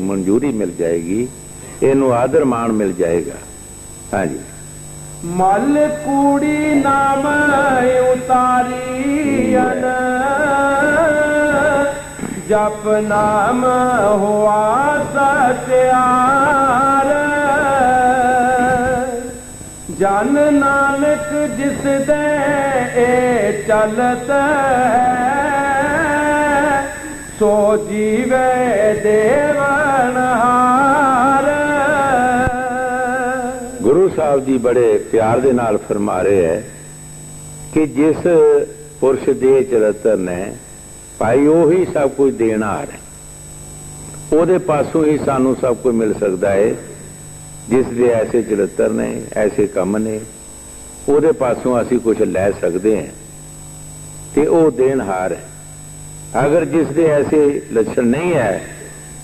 मंजूरी मिल जाएगी, इनू आदर मान मिल जाएगा। हाँ जी।
मल कूड़ी नाम उतारियन, जप नाम हुआ सत्यार। जन नानक जिस दे ए चलत है, सो जीवे देवनहार।
गुरु साहब जी बड़े प्यार दे नाल फरमा रहे है कि जिस पुरुष दे चरित्र ने भाई ओही सब कुछ देना आ रहा है, ਉਹਦੇ ਪਾਸੋਂ ही सानू सब कुछ मिल सकता है। जिस दे ऐसे चरित्र ने ऐसे काम ने ਉਹਦੇ ਪਾਸੋਂ ਅਸੀਂ कुछ लै सकते हैं ते ਉਹ देनहार है। अगर जिस दे ऐसे लक्षण नहीं है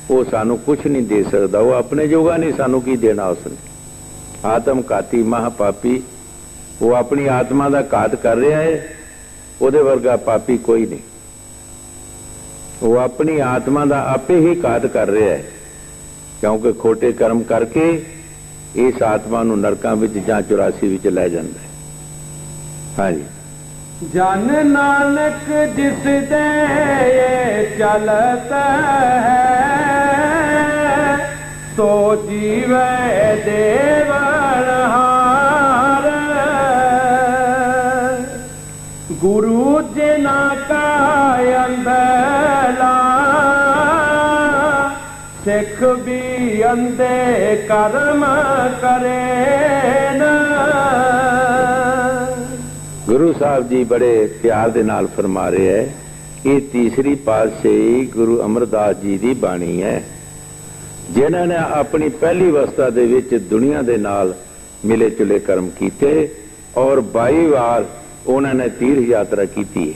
वो सानू कुछ नहीं दे सकता, वो अपने जोगा नहीं, सानू की देना उसने। आत्मघाती महापापी वो अपनी आत्मा का घात कर रहा है, ਉਹਦੇ वर्गा पापी कोई नहीं। वो अपनी आत्मा का आपे ही घात कर रहा है, क्योंकि खोटे कर्म करके इस आत्मा नूं नरकां विच जां 84 विच लै जांदा है। हाँ जी।
जन नानक जिस दे चलत है, तो जीवे देवनहार। गुरु जिना का अंधला, सिख भी अंधे कर्म करे न।
गुरु साहब जी बड़े प्यार दे नाल फरमा रहे है, ये तीसरी पातशाही गुरु अमरदास जी की बाणी है, जिन्होंने अपनी पहली अवस्था दे विच दुनिया दे नाल मिले जुले कर्म किए और 22 बार उन्होंने तीर्थ यात्रा की,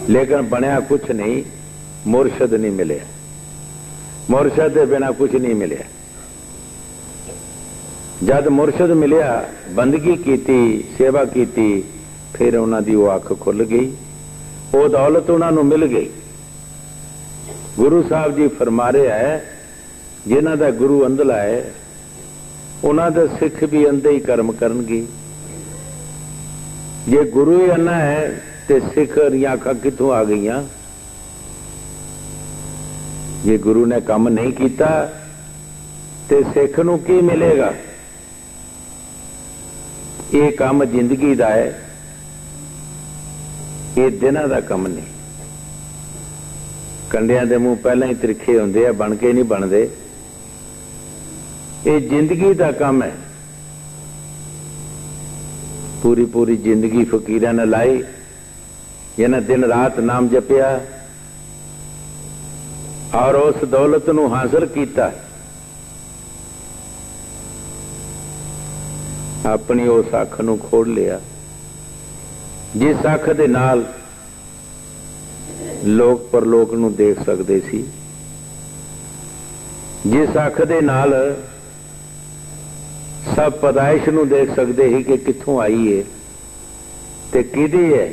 लेकिन बनया कुछ नहीं, मुर्शद नहीं मिले, मुर्शद के बिना कुछ नहीं मिले। जद मुर्शद मिलिया, बंदगी की, सेवा की, फिर उन्होंने वो अख खुल गई, वो दौलत उन्होंने मिल गई। गुरु साहब जी फरमा रहे है जिन्हों का गुरु अंधला है उन्होंने सिख भी अंधे ही कर्म करनगे। जे गुरु ही अन्ना है तो सिख दियां अखां कित्थों आ गई? जे गुरु ने काम नहीं किया तो सिख नूं की मिलेगा? ये काम जिंदगी का है, ये दिनों का काम नहीं। कंडियां दे मुंह पहले ही तिरखे होंदे आ, बन के नहीं बनते। ये जिंदगी का काम है। पूरी पूरी जिंदगी फकीरां ने लाई, जिन्हें दिन रात नाम जपिया और उस दौलत नूं हासिल किया, अपनी उस अख नूं खोल लिया जिस अख दे नाल लोक परलोक नूं देख सकते सी, जिस अख दे नाल सब पैदाइश ਨੂੰ देख सकते ही कि कित्थों आई है ते किहदी है,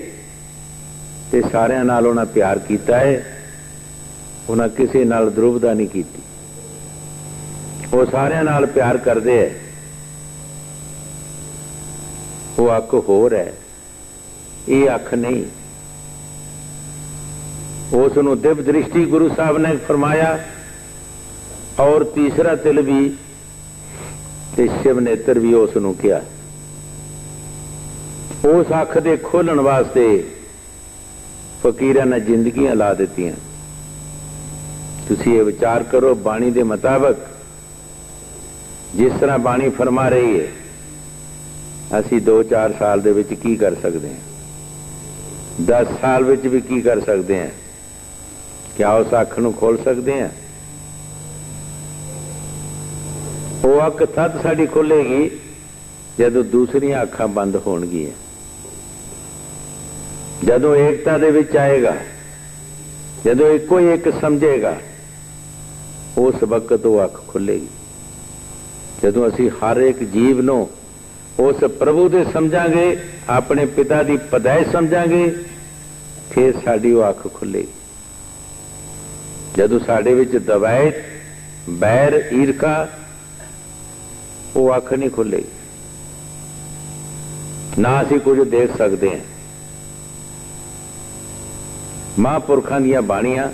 ते सारिਆਂ ਨਾਲ ਉਹਨਾਂ प्यार ਕੀਤਾ है, ਉਹਨਾਂ ਕਿਸੇ ਨਾਲ ਦੁਰਵਦਾ नहीं की, वो सारिਆਂ ਨਾਲ प्यार करते है। वो अख होर है, ये अख नहीं। उस दिव्य दृष्टि गुरु साहब ने फरमाया, और तीसरा तिल भी ते शिव नेत्र भी उसनों किया। उस अख दे खोलण वास्ते फकीरां ने जिंदगियां ला दित्तियां। तुसीं ये विचार करो, बाणी दे मुताबक जिस तरह बाणी फरमा रही है, असी 2-4 साल दे विच की कर सकते हैं, 10 साल विच भी की कर सकते हैं? क्या उस अख नूं खोल सकते हैं? वो अख तद साडी खुलेगी जदों दूसरियां अखां बंद होणगियां, जदों एकता दे विच आएगा, जदों इको ही एक समझेगा, उस वक्त वो अख खुलेगी। जदों असी हर एक जीव नूं उस प्रभु दे समझांगे, अपने पिता दी पैदाइश समझांगे, फिर साडी वो अख खुलेगी। जदों साडे विच दवैत, बैर, ईर्खा, वो अख नहीं खुलेगी, ना असी कुछ देख सकते हैं। महापुरखां दीयां बाणियां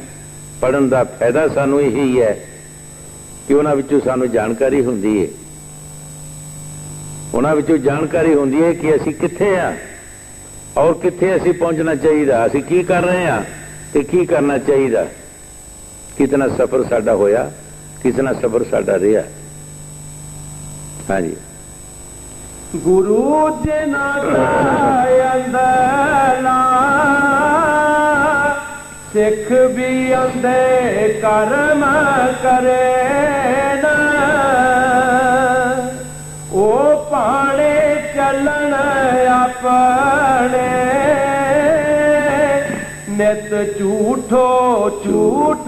पढ़न दा फायदा सानू यही है कि उन्हां विचों सानू जानकारी हुंदी है, उन्हां विचों जानकारी हुंदी है कि असी कित्थे आ और कित्थे असी पहुंचना चाहिए, असी की कर रहे हैं ते की करना चाहिए, कितना सफर साडा होया, कितना सफर साडा रहा। हाँ जी।
गुरु जिना अंदला सिख भी अंधे कर्म करे ना, ओ पाने चलन अपने नित झूठो झूठ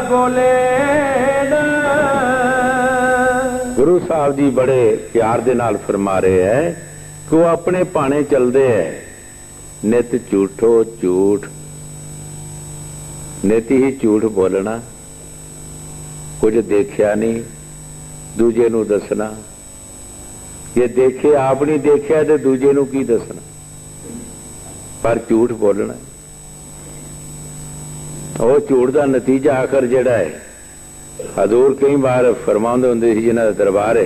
बोले ना।
गुरु साहब जी बड़े प्यार दे नाल फरमा रहे हैं कि वो अपने पाने चलते हैं, नित झूठो झूठ, नित ही झूठ बोलना, कुछ देखा नहीं दूजे नू दसना, ये देखे आप नहीं देखा तो दूजे नू की दसना, पर झूठ बोलना। वो झूठ का नतीजा आखिर जिहड़ा है, हजूर कई बार फरमाउंदे हुंदे सी, जिन्हां दा दरबार है,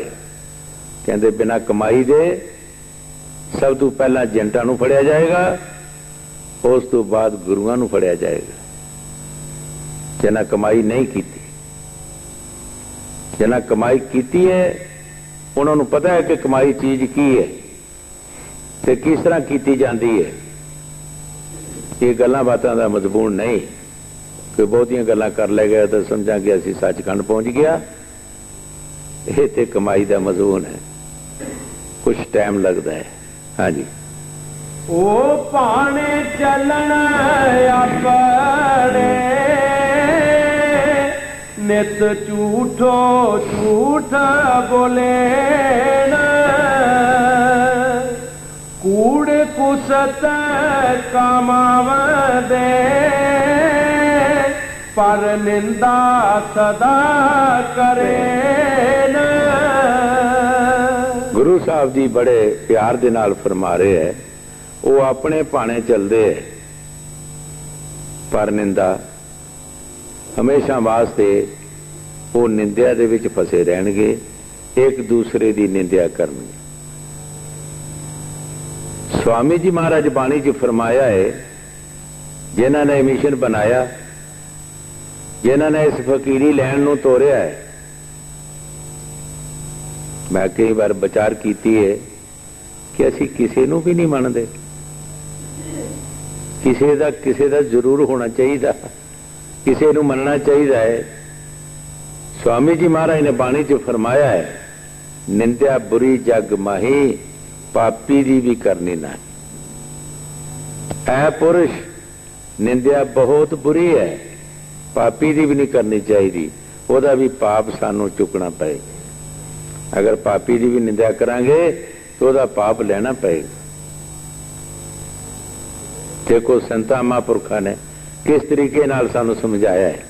कहंदे बिना कमाई दे सब तो पहला एजेंटां नूं फड़िया जाएगा, उस तो बाद गुरुआं नूं फड़िया जाएगा। जिन्हां कमाई नहीं की, जिन्हां कमाई की है, उन्होंने पता है कि कमाई चीज की है ते किस तरह की जाती है। ये गल्लां बातां दा मजमून नहीं कि बहुतियां गल्लां कर ले गए तो समझा कि असीं सचखंड पहुंच गया। ये ते कमाई दा मजमून है, कुछ टाइम लगता है। हाँ जी।
ओ पाने चलन अपने नित झूठो झूठ बोले ना, कूड़ कुसत कमावदे पर निंदा सदा करे ना।
गुरु साहब जी बड़े प्यार दे नाल फरमा रहे हैं, वो अपने भाने चलते है, पर निंदा हमेशा वास्ते वो निंदिया दे विच फसे रहणगे, एक दूसरे की निंदिया करनगे। स्वामी जी महाराज बाणी च फरमाया है, जिन्हां ने मिशन बनाया, जिन्हां ने इस फकीरी लैन नूं तोरिया है, मैं कई बार विचार कीती है कि असी किसी नूं भी नहीं मनदे, किसी दा जरूर होना चाहिए, किसी नूं मनना चाहिए है। स्वामी जी महाराज ने बाणी च फरमाया है, निंदिया बुरी जग माही, पापी दी भी करनी ना। ऐ पुरुष, निंदिया बहुत बुरी है, पापी दी भी नहीं करनी चाहिए, ओदा भी पाप सानू चुकना पे। अगर पापी की भी निंदा करांगे तो वह पाप लेना पएगा। देखो संतां महापुरखा ने किस तरीके नाल सानू समझाया है,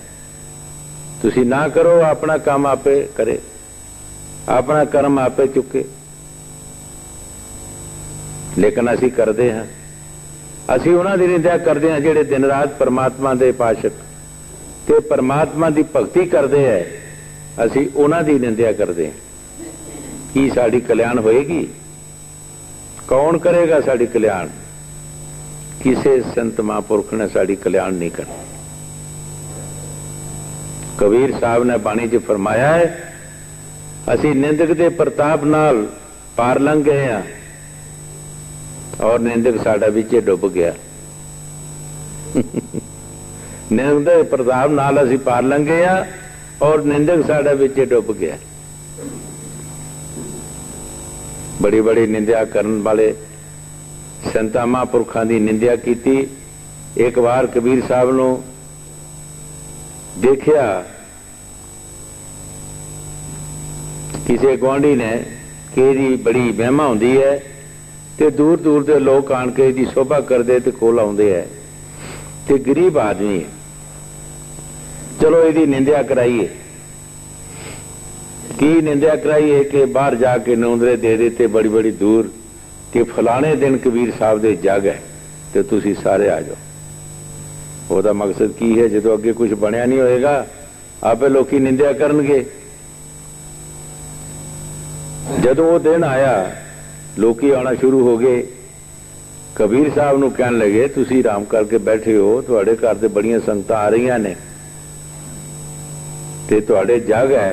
तुसी ना करो, अपना काम आपे करे, अपना कर्म आपे चुके। लेकिन असी करते हैं, असी उन्हां दी निंदा करते हैं जिहड़े दिन रात परमात्मा दे पाशक ते परमात्मा दी भगती करते हैं, असी उन्हां दी निंदा करते हैं। की साडी कल्याण होएगी? कौन करेगा साडी कल्याण? किसे संत महापुरख ने साडी कल्याण नहीं करना। कबीर साहब ने बाणी च फरमाया है, असी निंदक के प्रताप नाल पार लंघ गए हैं और निंदक साडा विच डुब गया। निंदक प्रताप नाल असी पार लंघे हैं और निंदक साडा विच डुब गया। बड़ी बड़ी निंदा करने वाले संतां महापुरखां दी निंदा की। एक बार कबीर साहब नूं देखिया किसी गुआढ़ी ने कि इहदी बड़ी महिमा हुंदी है ते दूर दूर के लोग आण के इहदी शोभा करदे ते कोल आउंदे है ते गरीब आदमी है, चलो इहदी निंदा कराइए। की निंदा कराइए कि बाहर जाके नौंदरे दे देते बड़ी बड़ी दूर कि फलाने दिन कबीर साहब दे जग है तो तुसी सारे आ जाओ। ਉਹਦਾ मकसद की है, जो अगे कुछ बनया नहीं होएगा आपे लोग निंदा करनगे। जदों वो दिन आया लोग आना शुरू हो गए। कबीर साहब नूं कहन लगे तुसी आराम करके बैठे हो, तुहाडे घर ते बड़ियां संगतां आ रही ने ते तुहाडे जग है।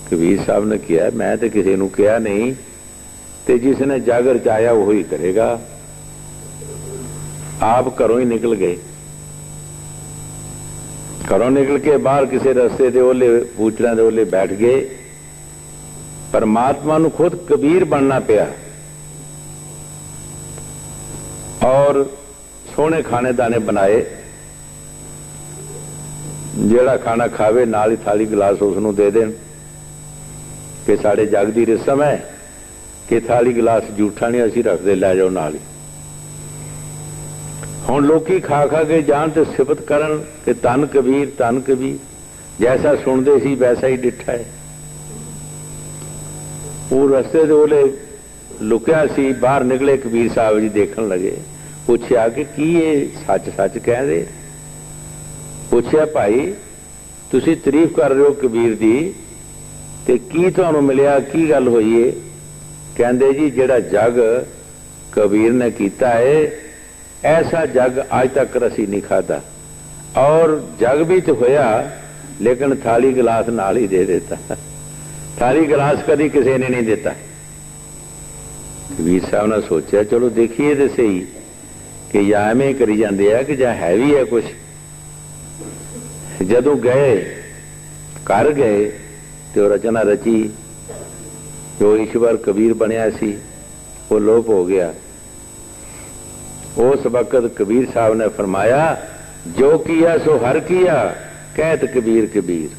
कबीर साहब ने किया मैं तो किसी नूं कहा नहीं, ते जिसने जग रचाया वही करेगा। आप घरों ही निकल गए। घरों निकल के बाहर किसी रस्ते के ओले बूचड़ों के ओले बैठ गए। परमात्मा नूं खुद कबीर बनना पिया और सोहने खाने दाने बनाए। जिहड़ा खाना खावे नाल ही थाली गिलास उसनूं दे देण कि साडे जग दी रस्म है कि थाली गिलास जूठा नहीं असीं रखदे, लै जाओ नाल ही। हुण लोकी खा खा के जान ते सिफत करन कि धन कबीर धन कबीर, जैसा सुनते सी वैसा ही डिठा है। वो रस्ते दे ओले लुकिया सी, बाहर निकले कबीर साहब जी देखन लगे। पूछया कि की ये सच सच कह दे? पूछया भाई तुसी तारीफ कर रहे हो कबीर दी ते की तुहानूं मिलिया, की गल होई है? कहंदे जी जिहड़ा जग कबीर ने कीता है ऐसा जग आज तक असीं नहीं खाधा, और जग भी तो होया लेकिन थाली गिलास नाल ही दे देता। थाली गिलास कभी किसी ने नहीं देता। कबीर साहब ने सोचा चलो देखिए तो सही कि या एवें करी जाते हैं कि जां है भी है कुछ। जदों गए घर गए तो रचना रची, जो ईश्वर कबीर बनया सी वो लोप हो गया। उस वक्त कबीर साहब ने फरमाया जो किया सो हर किया, कहत कबीर कबीर।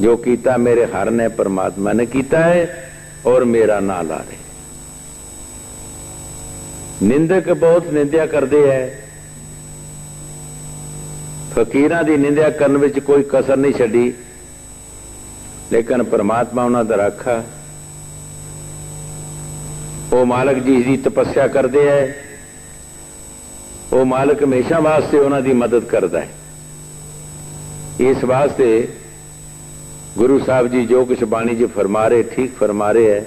जो कीता मेरे हर ने परमात्मा ने कीता है और मेरा ना ला रहे। निंदक बहुत निंदा करते हैं, फकीरां दी निंदा करने विच कोई कसर नहीं छड्डी, लेकिन परमात्मा उन्हां दा राखा। वो मालक जी की तपस्या करते हैं, वो मालक हमेशा वास्ते उन्हां दी मदद करता है। इस वास्ते गुरु साहब जी जो कुछ बाणी जी फरमा रहे ठीक फरमा रहे है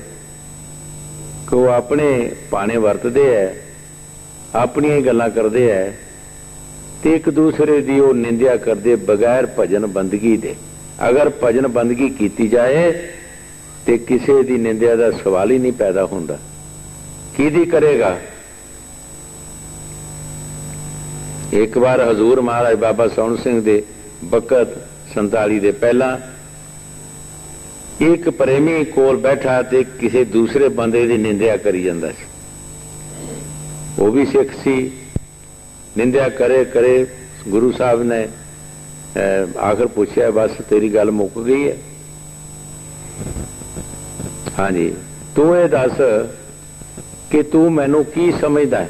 कि वो अपने पाने वरतते है, अपनी गल्लां करते है ते एक दूसरे की वो निंदा करते बगैर भजन बंदगी दे। अगर भजन बंदगी की जाए तो किसी की निंदा का सवाल ही नहीं पैदा होता। किहदी करेगा? एक बार हजूर महाराज बाबा सोहण सिंह दे बकत 47 दे पहला एक प्रेमी कोल बैठा ते किसी दूसरे बंदे की निंदा करी जांदा सी। वो भी सिख सी, निंदा करे करे गुरु साहब ने आखिर पूछा बस तेरी गल मुक गई है? हाँ जी, तू ये दस कि तू मैनू की समझदा है।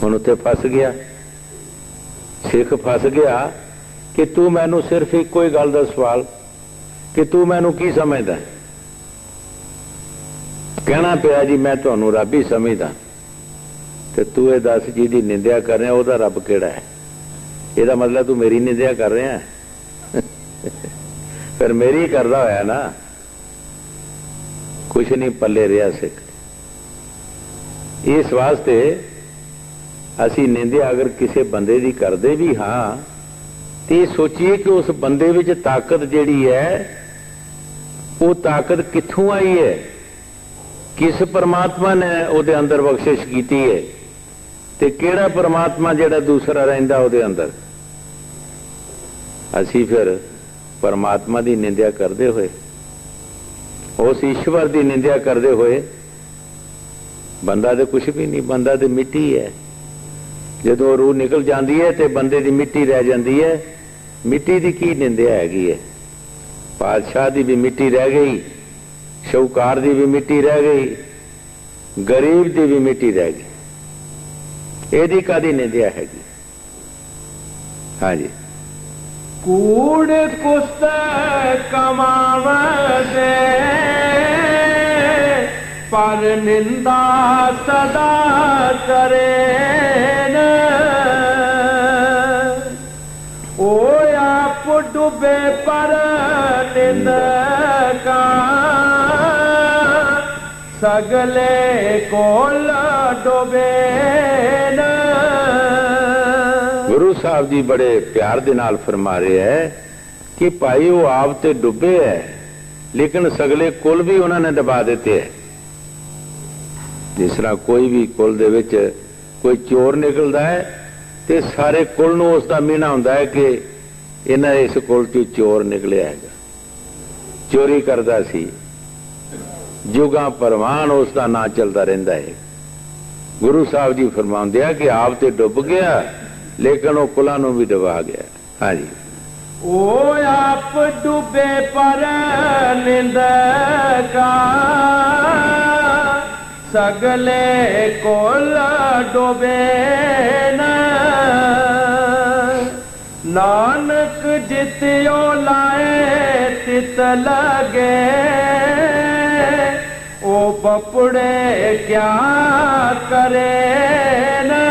हुण उत्थे फस गया, सिख फस गया कि तू मैनू सिर्फ एको ही गल दा सवाल कि तू मैनू की समझदा है। कहना पिया जी मैं तुहानू रब ही समझदा, ते तू ये दस जिहदी निंदिया कर रहा उहदा रब किहड़ा है? ਇਹਦਾ मतलब तू मेरी निंदिया कर रहा है फिर मेरी करदा होया ना, कुछ नहीं पल्ले रहा सिख। इस वास्ते असी निंदिया अगर किसी बंदे की करते भी हाँ तो ये सोचिए कि उस बंदे विच ताकत जिहड़ी है वो ताकत कित्थों आई है, किस परमात्मा ने उहदे अंदर बख्शिश कीती है, ते किहड़ा परमात्मा जिहड़ा दूसरा रहिंदा उहदे अंदर। असी फिर परमात्मा की निंदिया करते हुए, उस ईश्वर की निंदिया करते हुए, बंदा तो कुछ भी नहीं, बंदा तो मिट्टी है। जो रूह निकल जाती है तो बंदे की मिट्टी रह जाती है। मिट्टी की की निंदिया हैगी है? पातशाह की भी मिट्टी रह गई, शाहूकार की भी मिट्टी रह गई, गरीब की भी मिट्टी रह गई। यदी कादी निंदिया हैगी? हाँ जी,
कूड़ कुस्त कमावदे पर निंदा सदा करे न। ओ आप डूबे पर निंदका सगले कोल डूबे न।
गुरु साहब जी बड़े प्यार दे नाल फरमा रहे हैं कि भाई वो आप ते डुबे है लेकिन सगले कुल भी उन्होंने दबा देते हैं। जिस तरह कोई भी कुल दे विच कोई चोर निकलता है तो सारे कुल नूं उसका मीना हुंदा है कि इन्हां इस कुल चों चोर निकलिया है, चोरी करता सी, जुगां परवान उसका नां चलता रहिंदा है। गुरु साहब जी फरमाउंदे आ कि आप ते डुब गया लेकिन वो कुलां नूं भी डुबा गया। हाँ जी,
ओ आप डूबे पर निंदका सगले कोल डूबे न। नानक जितियो लाए तित लगे ओ बपुड़े क्या करे न।